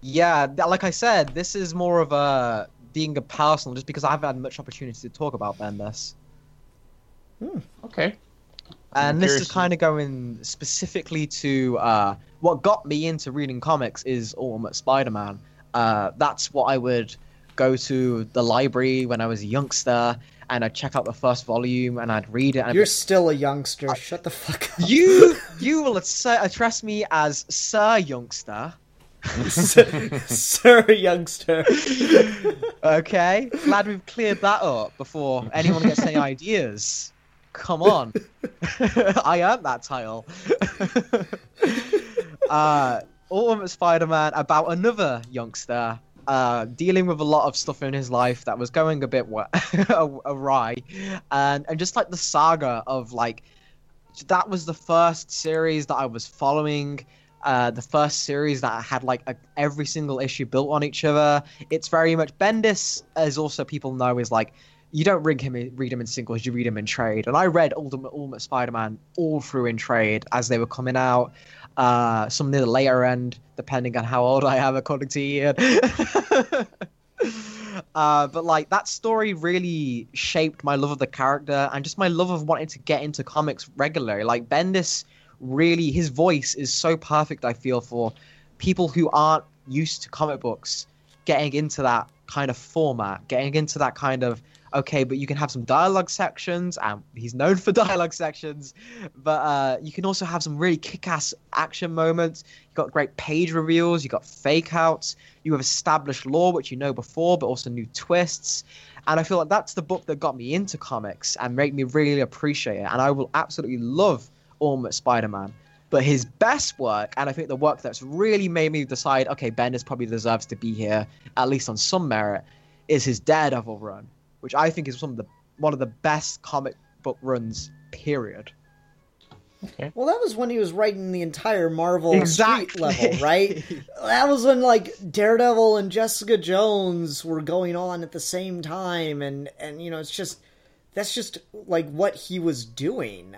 Yeah, like I said, this is more of being a personal, just because I haven't had much opportunity to talk about Bendis. Okay. And this is kind of going specifically to what got me into reading comics is Ultimate Spider-Man. That's what I would go to the library when I was a youngster, and I'd check out the first volume and I'd read it. And You're still a youngster. Shut the fuck up. You will address me as Sir Youngster. Sir Youngster. Okay, glad we've cleared that up before anyone gets any ideas. Come on. I earned that title. Ultimate Spider-Man, about another youngster dealing with a lot of stuff in his life that was going a bit awry. And just like the saga of like, that was the first series that I was following. The first series that had like every single issue built on each other. It's very much Bendis, as also people know, is like, you don't read him in singles, you read him in trade. And I read Ultimate Spider-Man all through in trade as they were coming out. Some near the later end, depending on how old I am, according to Ian. But like, that story really shaped my love of the character and just my love of wanting to get into comics regularly. Like, Bendis really, his voice is so perfect, I feel, for people who aren't used to comic books getting into that kind of format, getting into that kind of okay, but you can have some dialogue sections, and he's known for dialogue sections, but you can also have some really kick-ass action moments. You've got great page reveals, you've got fake-outs, you have established lore, which you know before, but also new twists. And I feel like that's the book that got me into comics and made me really appreciate it. And I will absolutely love Ultimate Spider-Man. But his best work, and I think the work that's really made me decide, okay, Bendis probably deserves to be here, at least on some merit, is his Daredevil run, which I think is one of the best comic book runs, period. Okay. Well, that was when he was writing the entire Marvel Street level, right? That was when, like, Daredevil and Jessica Jones were going on at the same time, and you know, that's just, like, what he was doing.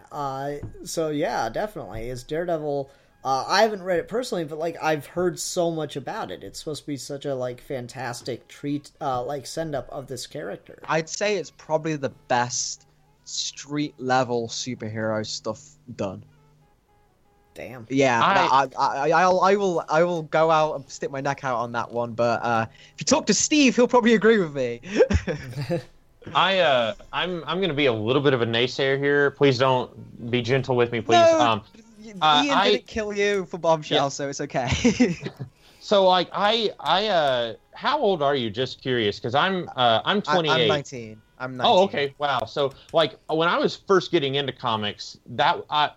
So, yeah, definitely. His Daredevil, I haven't read it personally, but, like, I've heard so much about it. It's supposed to be such a, like, fantastic treat, like, send-up of this character. I'd say it's probably the best street-level superhero stuff done. Damn. Yeah, I will go out and stick my neck out on that one, but if you talk to Steve, he'll probably agree with me. I'm gonna be a little bit of a naysayer here. Please don't be gentle with me, please. No, Ian didn't kill you for Bombshell, yeah. So it's okay. So like how old are you? Just curious, because I'm 28. I'm 19. I'm 19. Oh, okay. Wow. So like when I was first getting into comics,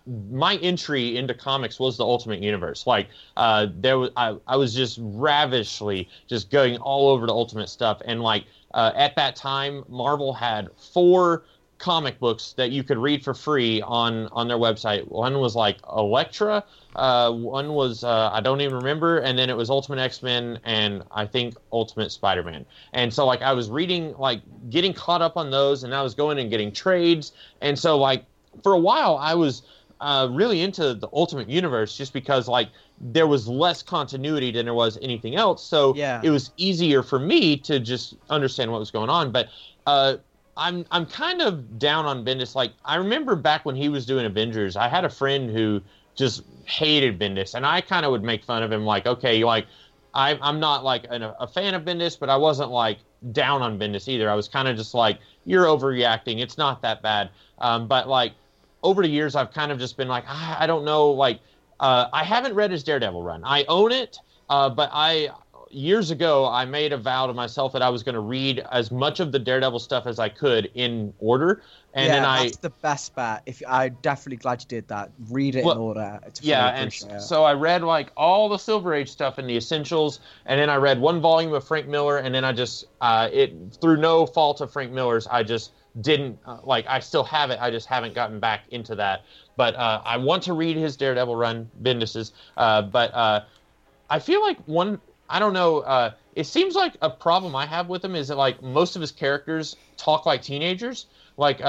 my entry into comics was the Ultimate Universe. Like I was just ravishly just going all over the Ultimate stuff, and like at that time, Marvel had 4 comic books that you could read for free on their website. One was like Elektra, one was I don't even remember, and then it was Ultimate X-Men and I think Ultimate Spider-Man. And so like I was reading, like getting caught up on those, and I was going and getting trades. And so like for a while I was really into the Ultimate Universe, just because like there was less continuity than there was anything else. So yeah, it was easier for me to just understand what was going on. But I'm kind of down on Bendis. Like I remember back when he was doing Avengers, I had a friend who just hated Bendis, and I kind of would make fun of him. Like, okay, like I'm not like a fan of Bendis, but I wasn't like down on Bendis either. I was kind of just like, you're overreacting. It's not that bad. But like over the years, I've kind of just been like, I don't know. Like I haven't read his Daredevil run. I own it, but years ago, I made a vow to myself that I was going to read as much of the Daredevil stuff as I could in order. And then that's the best bet. I'm definitely glad you did that. Read it in order. So I read like all the Silver Age stuff in the Essentials, and then I read 1 volume of Frank Miller, and then I just through no fault of Frank Miller's, I just didn't I still have it. I just haven't gotten back into that. But I want to read his Daredevil run, Bendis's. But I feel like I don't know. It seems like a problem I have with him is that like most of his characters talk like teenagers. Like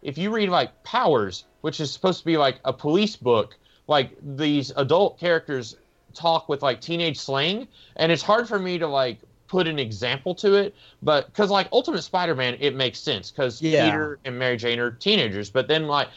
if you read like Powers, which is supposed to be like a police book, like these adult characters talk with like teenage slang, and it's hard for me to like put an example to it. But because like Ultimate Spider-Man, it makes sense because Peter and Mary Jane are teenagers. But then like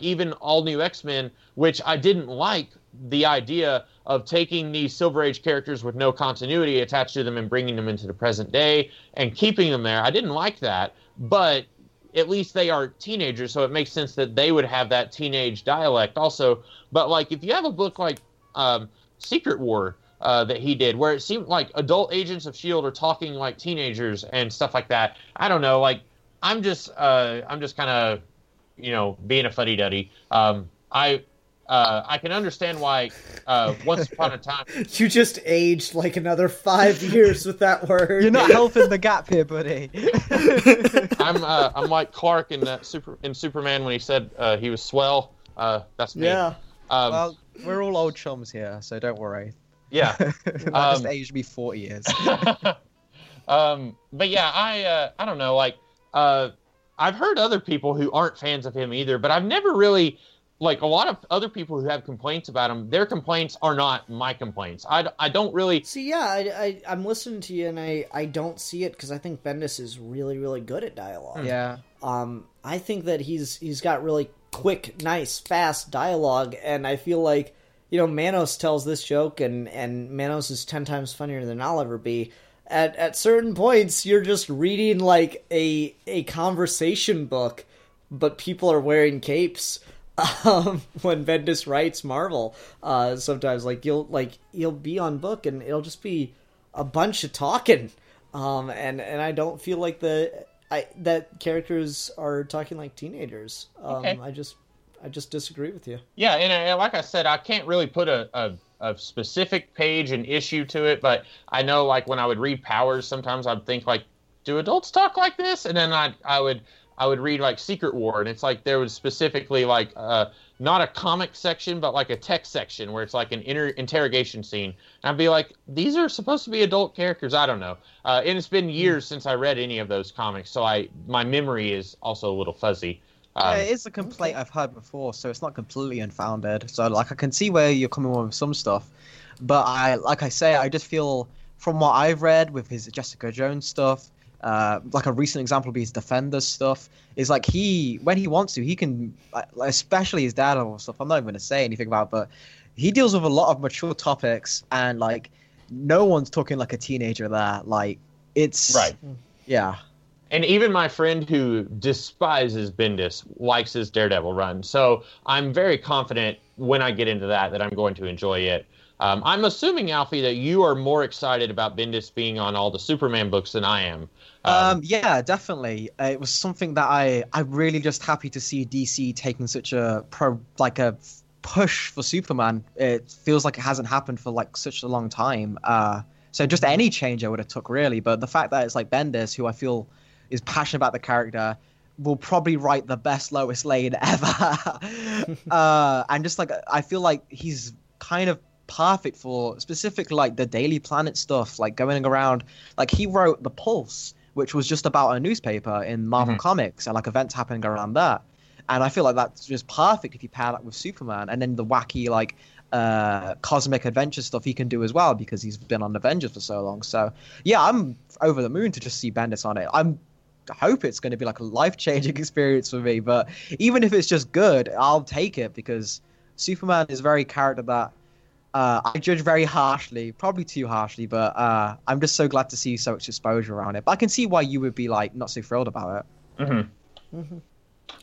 even All New X-Men, which I didn't like the idea of taking these Silver Age characters with no continuity attached to them and bringing them into the present day and keeping them there. I didn't like that, but at least they are teenagers, so it makes sense that they would have that teenage dialect also. But like if you have a book like Secret War that he did, where it seemed like adult agents of S.H.I.E.L.D. are talking like teenagers and stuff like that, I don't know. Like I'm just kind of being a fuddy-duddy. I can understand why once upon a time... You just aged like another 5 years with that word. You're not helping the gap here, buddy. I'm like Clark in Superman when he said he was swell. That's me. Yeah. Well, we're all old chums here, so don't worry. Yeah. I just aged me 40 years. But yeah, I don't know. Like I've heard other people who aren't fans of him either, but I've never really... Like a lot of other people who have complaints about him, their complaints are not my complaints. I don't really see. Yeah, I'm listening to you, and I don't see it because I think Bendis is really, really good at dialogue. Yeah. I think that he's got really quick, nice, fast dialogue, and I feel like Manos tells this joke, and Manos is 10 times funnier than I'll ever be. at certain points, you're just reading like a conversation book, but people are wearing capes. When Bendis writes Marvel, sometimes like you'll be on book and it'll just be a bunch of talking, and I don't feel like that characters are talking like teenagers. Okay. I just disagree with you. Yeah, and like I said, I can't really put a specific page and issue to it, but I know like when I would read Powers, sometimes I'd think like, do adults talk like this? And then I would read like Secret War, and it's like there was specifically like not a comic section, but like a text section where it's like an interrogation scene. And I'd be like, these are supposed to be adult characters. I don't know. And it's been years since I read any of those comics, so my memory is also a little fuzzy. It is a complaint I've heard before, so it's not completely unfounded. So like I can see where you're coming from with some stuff, but I just feel from what I've read with his Jessica Jones stuff. Like a recent example would be his Defenders stuff. Is like when he wants to, he can, especially his Daredevil stuff. I'm not even going to say anything about it, but he deals with a lot of mature topics, and like no one's talking like a teenager there. Like it's right, yeah. And even my friend who despises Bendis likes his Daredevil run. So I'm very confident when I get into that I'm going to enjoy it. I'm assuming, Alfie, that you are more excited about Bendis being on all the Superman books than I am. Yeah, definitely. It was something that I'm really just happy to see DC taking such a push for Superman. It feels like it hasn't happened for like such a long time. So just any change I would have took really, but the fact that it's like Bendis, who I feel is passionate about the character, will probably write the best Lois Lane ever. And just like I feel like he's kind of perfect for specifically like the Daily Planet stuff, like going around. Like he wrote The Pulse, which was just about a newspaper in Marvel Comics and like events happening around that. And I feel like that's just perfect if you pair that with Superman, and then the wacky like cosmic adventure stuff he can do as well because he's been on Avengers for so long. So yeah, I'm over the moon to just see Bendis on it. I hope it's going to be like a life-changing experience for me, but even if it's just good, I'll take it because Superman is a very character that I judge very harshly, probably too harshly, but I'm just so glad to see so much exposure around it. But I can see why you would be like not so thrilled about it.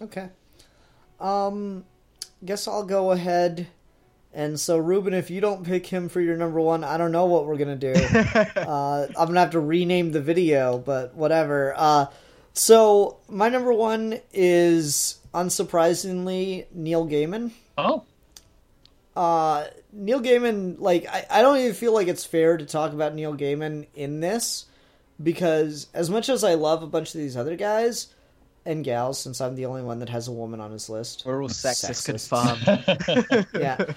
Okay. Guess I'll go ahead. And so, Ruben, if you don't pick him for your number one, I don't know what we're going to do. I'm going to have to rename the video, but whatever. So, my number one is, unsurprisingly, Neil Gaiman. Oh. Neil Gaiman, like, I don't even feel like it's fair to talk about Neil Gaiman in this, because as much as I love a bunch of these other guys and gals, since I'm the only one that has a woman on his list. We're all sexist confirmed. Yeah.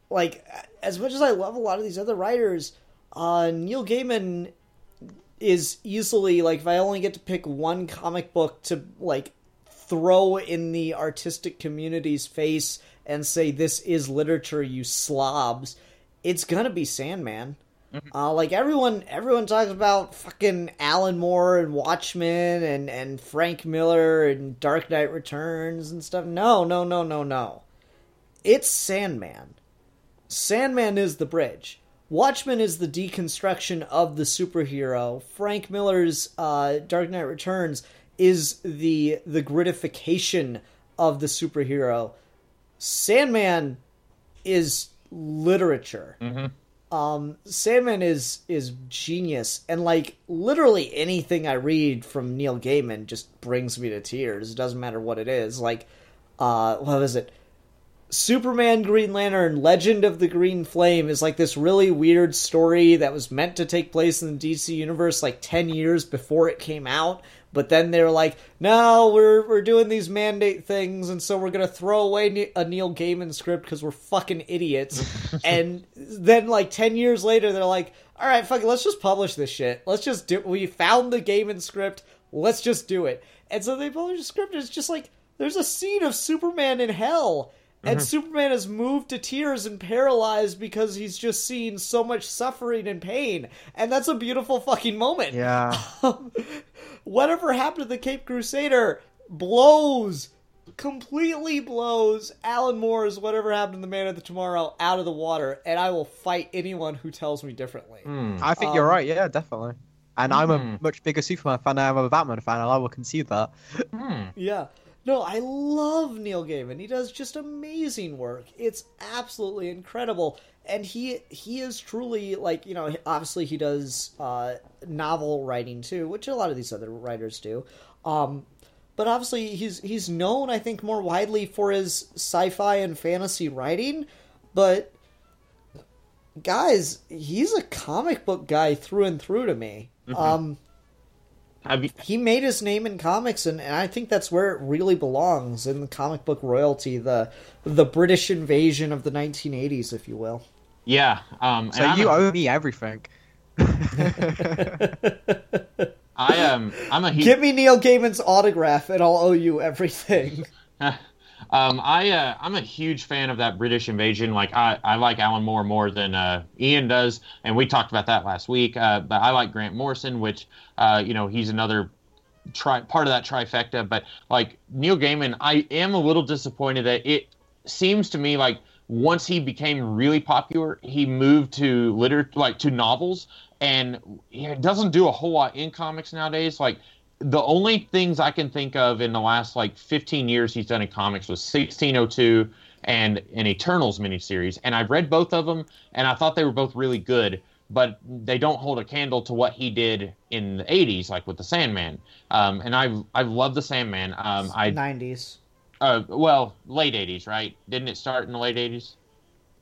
Like, as much as I love a lot of these other writers, Neil Gaiman is easily, like, if I only get to pick one comic book to, like, throw in the artistic community's face and say, this is literature, you slobs, it's gonna be Sandman. Like, everyone talks about fucking Alan Moore and Watchmen and Frank Miller and Dark Knight Returns and stuff. No. It's Sandman. Sandman is the bridge. Watchmen is the deconstruction of the superhero. Frank Miller's Dark Knight Returns is the gritification of the superhero. Sandman is literature. Sandman is genius, and like literally anything I read from Neil Gaiman just brings me to tears. It doesn't matter what it is. Like, what was it? Superman, Green Lantern, Legend of the Green Flame is like this really weird story that was meant to take place in the DC universe like 10 years before it came out. But then they were like, no, we're doing these mandate things, and so we're going to throw away a Neil Gaiman script because we're fucking idiots. And then like 10 years later, they're like, all right, fuck it, let's just publish this shit. Let's just do it. We found the Gaiman script. Let's just do it. And so they publish a script, and it's just like, there's a scene of Superman in hell. And Superman is moved to tears and paralyzed because he's just seen so much suffering and pain. And that's a beautiful fucking moment. Yeah. Whatever happened to the Cape Crusader blows completely blows Alan Moore's Whatever Happened to the Man of the Tomorrow out of the water, and I will fight anyone who tells me differently. I think you're right, yeah, definitely. And I'm a much bigger Superman fan than I am a Batman fan, and I will concede that. Yeah. No, I love Neil Gaiman. He does just amazing work. It's absolutely incredible. And he is truly, like, you know, obviously he does novel writing too, which a lot of these other writers do. But obviously he's known, I think, more widely for his sci-fi and fantasy writing. But, guys, he's a comic book guy through and through to me. He made his name in comics, and I think that's where it really belongs, in the comic book royalty, the British invasion of the 1980s, if you will. Yeah. So you owe me everything. I'm a huge... Give me Neil Gaiman's autograph, and I'll owe you everything. I'm a huge fan of that British invasion. Like I like Alan Moore more than Ian does, and we talked about that last week. But I like Grant Morrison, which he's another part of that trifecta. But like Neil Gaiman, I am a little disappointed that it seems to me like once he became really popular, he moved to to novels, and he doesn't do a whole lot in comics nowadays. Like, the only things I can think of in the last 15 years he's done in comics was 1602 and an Eternals miniseries. And I've read both of them, and I thought they were both really good, but they don't hold a candle to what he did in the 80s, like with the Sandman. And I've loved the Sandman. 90s. Well, late 80s, right? Didn't it start in the late 80s?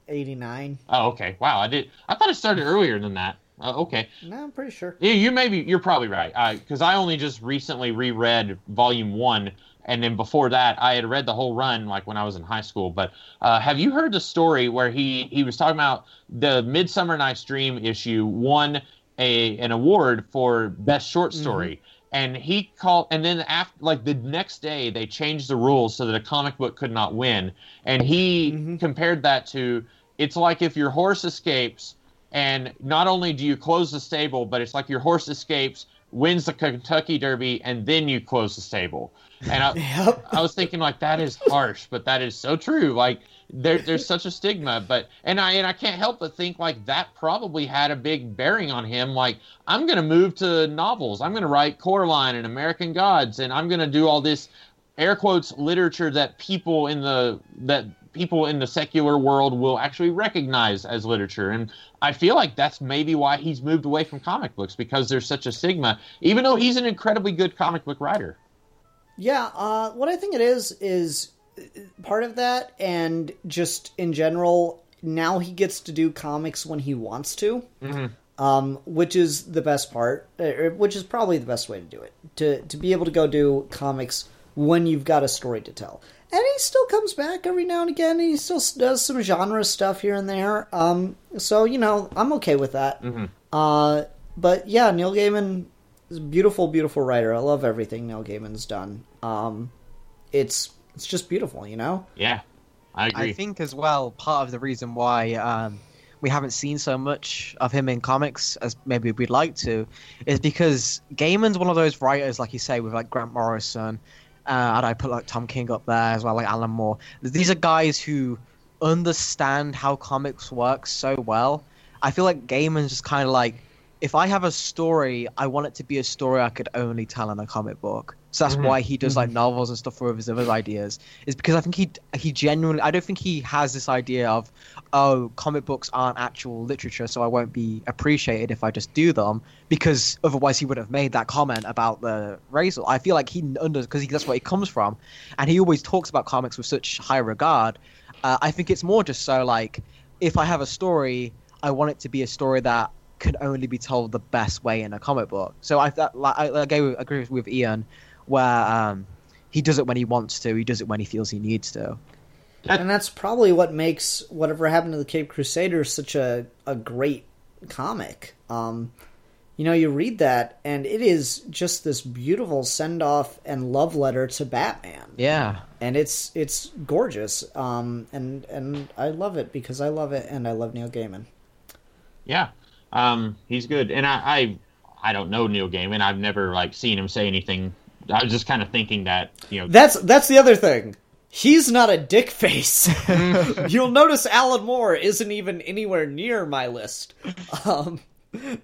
89. Oh, okay. Wow, I thought it started earlier than that. Okay. No, I'm pretty sure. Yeah, you're probably right. Because I only just recently reread Volume 1, and then before that, I had read the whole run when I was in high school. But have you heard the story where he was talking about the Midsummer Night's Dream issue won an award for Best Short Story? And he called, and then after, the next day, they changed the rules so that a comic book could not win. And he compared that to, it's like if your horse escapes, and not only do you close the stable, but it's like your horse escapes, wins the Kentucky Derby, and then you close the stable. And I was thinking, that is harsh, but that is so true. There's such a stigma, and I can't help but think that probably had a big bearing on him. I'm going to move to novels. I'm going to write Coraline and American Gods, and I'm going to do all this air quotes literature that people in the secular world will actually recognize as literature. And I feel like that's maybe why he's moved away from comic books, because there's such a stigma, even though he's an incredibly good comic book writer. Yeah, what I think it is part of that, and just in general, now he gets to do comics when he wants to, which is the best part, which is probably the best way to do it, to be able to go do comics when you've got a story to tell. And he still comes back every now and again, and he still does some genre stuff here and there. So, I'm okay with that. But yeah, Neil Gaiman is a beautiful, beautiful writer. I love everything Neil Gaiman's done. It's just beautiful, Yeah, I agree. I think as well, part of the reason why we haven't seen so much of him in comics as maybe we'd like to is because Gaiman's one of those writers, like you say, with Grant Morrison. And I put Tom King up there as well, like Alan Moore. These are guys who understand how comics work so well. I feel like Gaiman's just kind of if I have a story, I want it to be a story I could only tell in a comic book. So that's why he does novels and stuff with his other ideas. Is because I think he genuinely, I don't think he has this idea of, oh, comic books aren't actual literature, so I won't be appreciated if I just do them, because otherwise he would have made that comment about the racial. I feel like because that's where he comes from, and he always talks about comics with such high regard. I think it's more just so if I have a story, I want it to be a story that can only be told the best way in a comic book. So I agree with Ian, where he does it when he wants to, he does it when he feels he needs to. And that's probably what makes Whatever Happened to the Cape Crusaders such a great comic. You read that, and it is just this beautiful send-off and love letter to Batman. Yeah. And it's gorgeous. And I love it because I love it, and I love Neil Gaiman. Yeah. He's good. And I don't know Neil Gaiman. I've never seen him say anything I was just kind of thinking that, That's the other thing. He's not a dick face. You'll notice Alan Moore isn't even anywhere near my list.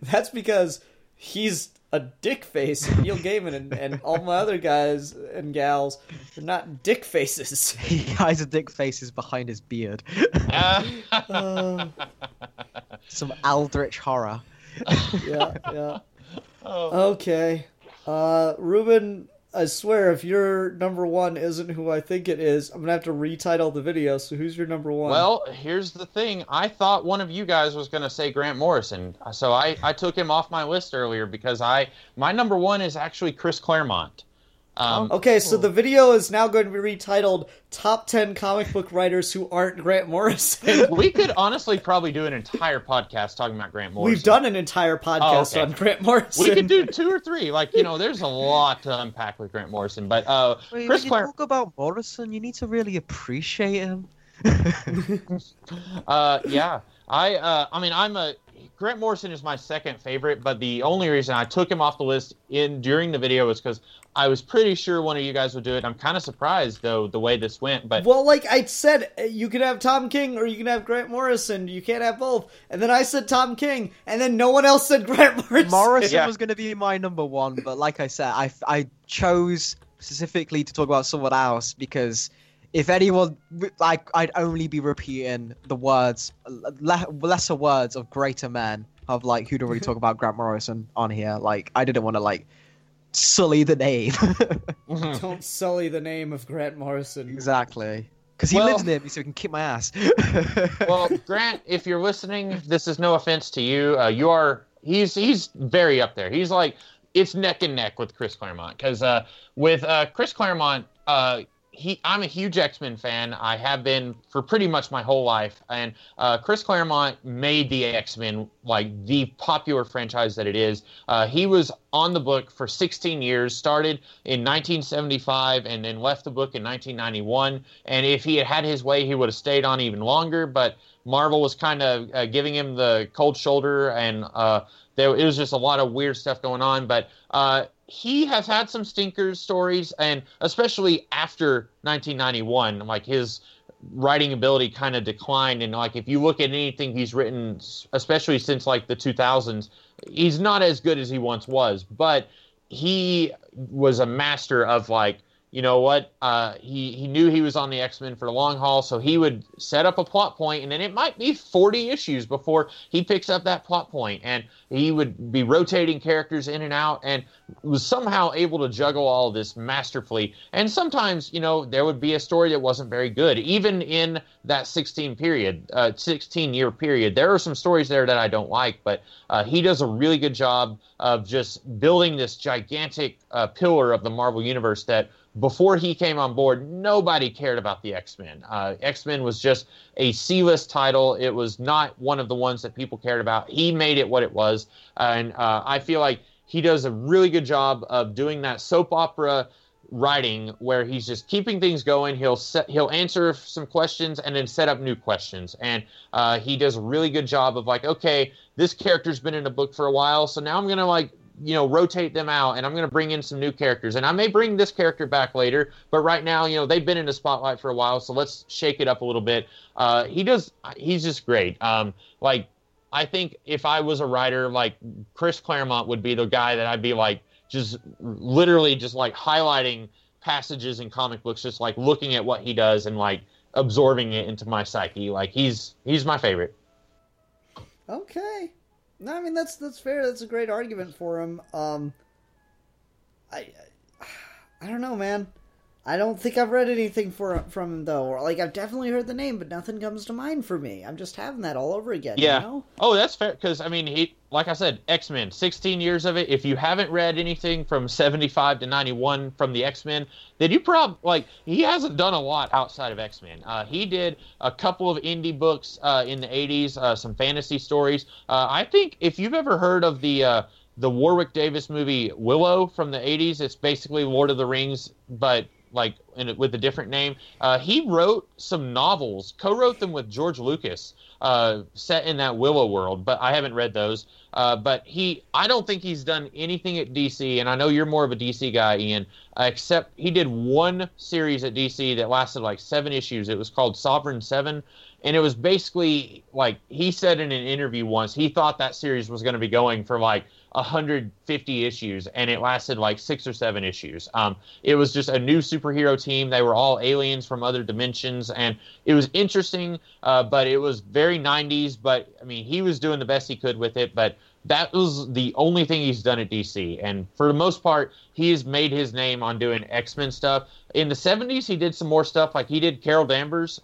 That's because he's a dick face. Neil Gaiman and all my other guys and gals are not dick faces. He has a dick faces behind his beard. Some eldritch horror. Yeah. Okay. Ruben, I swear, if your number one isn't who I think it is, I'm going to have to retitle the video. So who's your number one? Well, here's the thing. I thought one of you guys was going to say Grant Morrison. So I took him off my list earlier because my number one is actually Chris Claremont. Okay, so the video is now going to be retitled Top 10 Comic Book Writers Who Aren't Grant Morrison. We could honestly probably do an entire podcast talking about Grant Morrison. We've done an entire podcast on Grant Morrison. We could do 2 or 3. There's a lot to unpack with Grant Morrison. But Chris Claremont... talk about Morrison, you need to really appreciate him. Yeah. Grant Morrison is my second favorite, but the only reason I took him off the list during the video was because I was pretty sure one of you guys would do it. I'm kind of surprised, though, the way this went. But well, like I said, you can have Tom King or you can have Grant Morrison. You can't have both. And then I said Tom King, and then no one else said Grant Morrison. Morrison was going to be my number one, but like I said, I chose specifically to talk about someone else because if anyone, I'd only be repeating the words, lesser words of greater men of who'd already talk about Grant Morrison on here. I didn't want to sully the name. Don't sully the name of Grant Morrison. Exactly. Because he lives near me, so he can kick my ass. Well, Grant, if you're listening, this is no offense to you. He's very up there. He's it's neck and neck with Chris Claremont. Because with Chris Claremont, I'm a huge X-Men fan. I have been for pretty much my whole life. And Chris Claremont made the X-Men the popular franchise that it is. He was on the book for 16 years, started in 1975 and then left the book in 1991. And if he had had his way, he would have stayed on even longer. But Marvel was kind of giving him the cold shoulder, and it was just a lot of weird stuff going on. But he has had some stinkers stories, and especially after 1991, his writing ability kind of declined. And if you look at anything he's written, especially since the 2000s, he's not as good as he once was. But he was a master of you know what? He knew he was on the X-Men for the long haul, so he would set up a plot point, and then it might be 40 issues before he picks up that plot point, and he would be rotating characters in and out, and was somehow able to juggle all of this masterfully. And sometimes, there would be a story that wasn't very good, even in that 16-year period. There are some stories there that I don't like, but he does a really good job of just building this gigantic pillar of the Marvel Universe that before he came on board, nobody cared about the X-Men. X-Men was just a C-list title. It was not one of the ones that people cared about. He made it what it was. And I feel like he does a really good job of doing that soap opera writing where he's just keeping things going. He'll answer some questions and then set up new questions. And he does a really good job of okay, this character's been in a book for a while, so now I'm going to rotate them out, and I'm going to bring in some new characters. And I may bring this character back later, but right now, they've been in the spotlight for a while, so let's shake it up a little bit. He's just great. I think if I was a writer, Chris Claremont would be the guy that I'd be just literally just highlighting passages in comic books, just looking at what he does and absorbing it into my psyche. He's my favorite. Okay. No, I mean that's fair. That's a great argument for him. I don't know, man. I don't think I've read anything from him though. I've definitely heard the name, but nothing comes to mind for me. I'm just having that all over again. Yeah. You know? Oh, that's fair. Because he, like I said, X-Men, 16 years of it. If you haven't read anything from 75 to 91 from the X-Men, then you probably he hasn't done a lot outside of X-Men. He did a couple of indie books in the 80s, some fantasy stories. I think if you've ever heard of the Warwick Davis movie Willow from the 80s, it's basically Lord of the Rings, but like with a different name. He wrote some novels, co-wrote them with George Lucas, set in that Willow world, but I haven't read those. But I don't think he's done anything at DC, and I know you're more of a DC guy, Ian, except he did one series at DC that lasted like 7 issues. It was called Sovereign 7, and it was basically, like, he said in an interview once, he thought that series was going to be going for like 150 issues, and it lasted like 6 or 7 issues. It was just a new superhero team. They were all aliens from other dimensions, and it was interesting, but it was very 90s. But I mean, he was doing the best he could with it, but that was the only thing he's done at DC. And for the most part, he's made his name on doing X-Men stuff. In the 70s, he did some more stuff, like he did Carol Danvers.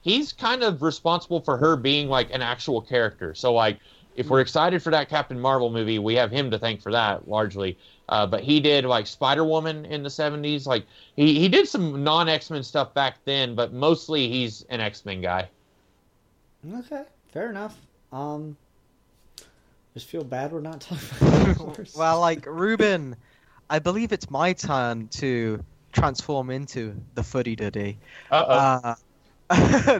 He's kind of responsible for her being like an actual character. So like, if we're excited for that Captain Marvel movie, we have him to thank for that largely. But he did like Spider-Woman in the 70s. Like he did some non-X-Men stuff back then, but mostly he's an X-Men guy. Okay, fair enough. Just feel bad we're not talking about Morrison. Well, like, Ruben, I believe it's my turn to transform into the fuddy-duddy.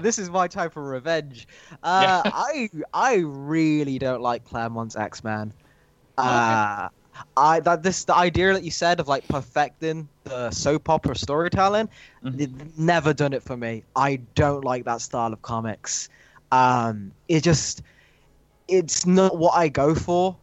This is my type of revenge. I really don't like Claremont's X-Men. The idea that you said of like perfecting the soap opera storytelling, never done it for me. I don't like that style of comics. It's not what I go for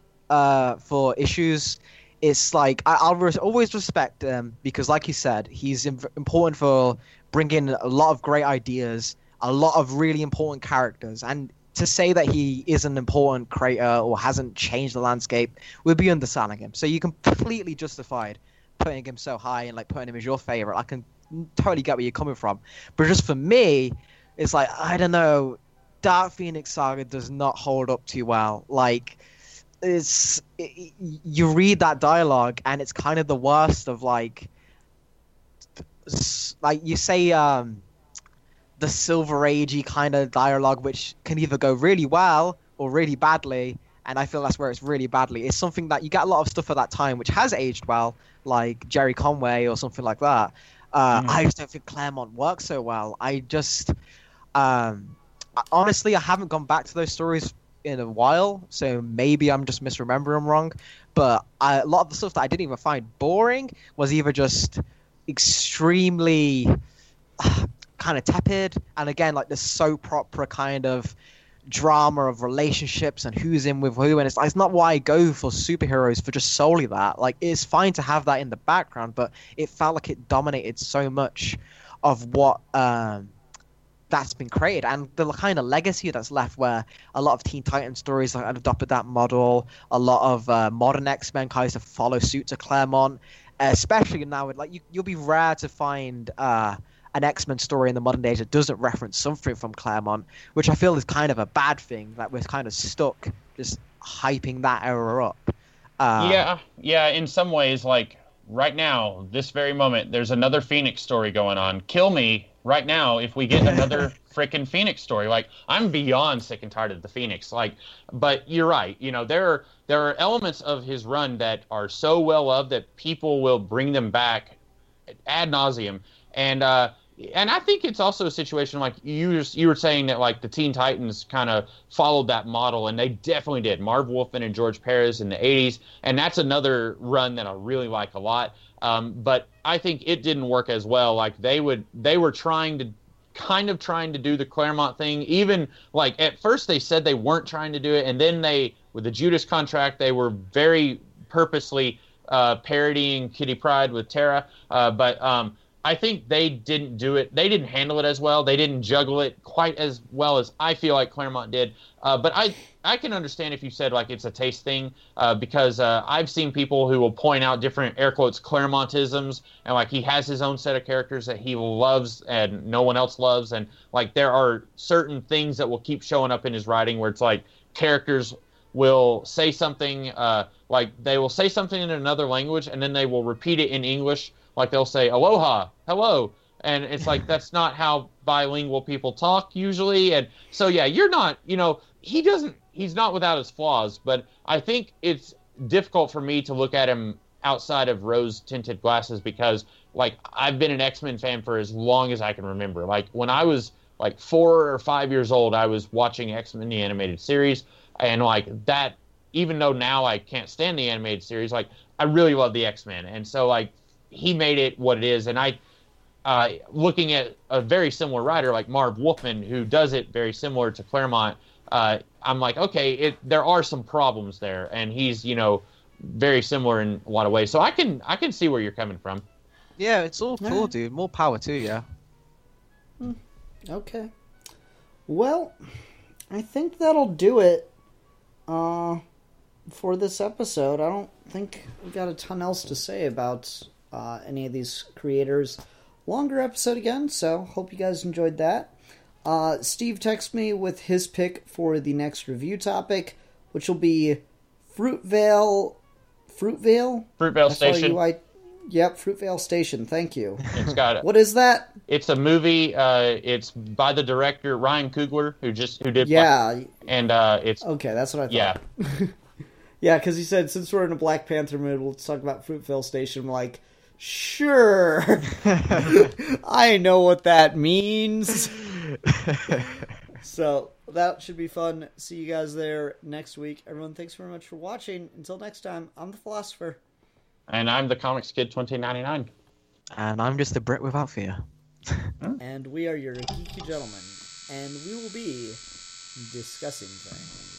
issues. It's like I'll always respect him because, like you said, he's important for bringing a lot of great ideas, a lot of really important characters, and to say that he is an important creator or hasn't changed the landscape would be underselling him. So you completely justified putting him so high and like putting him as your favorite. I can totally get where you're coming from, but just for me, it's like, I don't know, Dark Phoenix Saga does not hold up too well. Like, you read that dialogue and it's kind of the worst of like you say the Silver Agey kind of dialogue, which can either go really well or really badly, and I feel that's where it's really badly. It's something that you get a lot of stuff at that time which has aged well, like Jerry Conway or something like that. I just don't think Claremont works so well. Honestly, I haven't gone back to those stories in a while, so maybe I'm just misremembering them wrong. But a lot of the stuff that I didn't even find boring was either just extremely kind of tepid, and again, like the soap opera kind of drama of relationships and who's in with who, and it's not why I go for superheroes for just solely that. Like, it's fine to have that in the background, but it felt like it dominated so much of what that's been created, and the kind of legacy that's left, where a lot of Teen Titans stories like adopted that model, a lot of modern X-Men kind of follow suit to Claremont, especially now. Like, you'll be rare to find an X-Men story in the modern age that doesn't reference something from Claremont, which I feel is kind of a bad thing, that we're kind of stuck just hyping that era up. Yeah, in some ways, like right now, this very moment, there's another Phoenix story going on. Kill me right now if we get another freaking Phoenix story. Like, I'm beyond sick and tired of the Phoenix. Like, but you're right. You know, there are elements of his run that are so well loved that people will bring them back ad nauseum. And I think it's also a situation like you were saying that like the Teen Titans kind of followed that model, and they definitely did. Marv Wolfman and George Perez in the 80s, and that's another run that I really like a lot. But I think it didn't work as well. Like, they were trying to do the Claremont thing. Even like at first they said they weren't trying to do it, and then with the Judas contract, they were very purposely parodying Kitty Pryde with Tara. But I think they didn't do it. They didn't handle it as well. They didn't juggle it quite as well as I feel like Claremont did. But I can understand if you said like it's a taste thing, because I've seen people who will point out different air quotes Claremontisms, and like he has his own set of characters that he loves and no one else loves, and like there are certain things that will keep showing up in his writing where it's like characters will say something, like they will say something in another language and then they will repeat it in English. Like they'll say aloha, hello, and it's like that's not how bilingual people talk usually. And so yeah, you're not, he's not without his flaws, but I think it's difficult for me to look at him outside of rose-tinted glasses because, like, I've been an X-Men fan for as long as I can remember. Like, when I was, like, 4 or 5 years old, I was watching X-Men, the animated series, and, like, that, even though now I can't stand the animated series, like, I really love the X-Men. And so, like, he made it what it is. And looking at a very similar writer like Marv Wolfman, who does it very similar to Claremont, I'm like, okay, there are some problems there, and he's, very similar in a lot of ways. So I can see where you're coming from. Yeah, it's all cool, dude. More power to you. Okay. Well, I think that'll do it for this episode. I don't think we've got a ton else to say about any of these creators. Longer episode again, so hope you guys enjoyed that. Steve texted me with his pick for the next review topic, which will be Fruitvale Station. Yep, Fruitvale Station. Thank you. It's got What is that? It's a movie. It's by the director Ryan Coogler, who did. Yeah. And it's okay. That's what I thought. Yeah. Yeah, because he said, since we're in a Black Panther mood, let's talk about Fruitvale Station. I'm like, sure. I know what that means. So that should be fun. See you guys there next week. Everyone, thanks very much for watching. Until next time, I'm the Philosopher. And I'm the Comics Kid 2099. And I'm just a Brit without fear. And we are your geeky gentlemen. And we will be discussing things.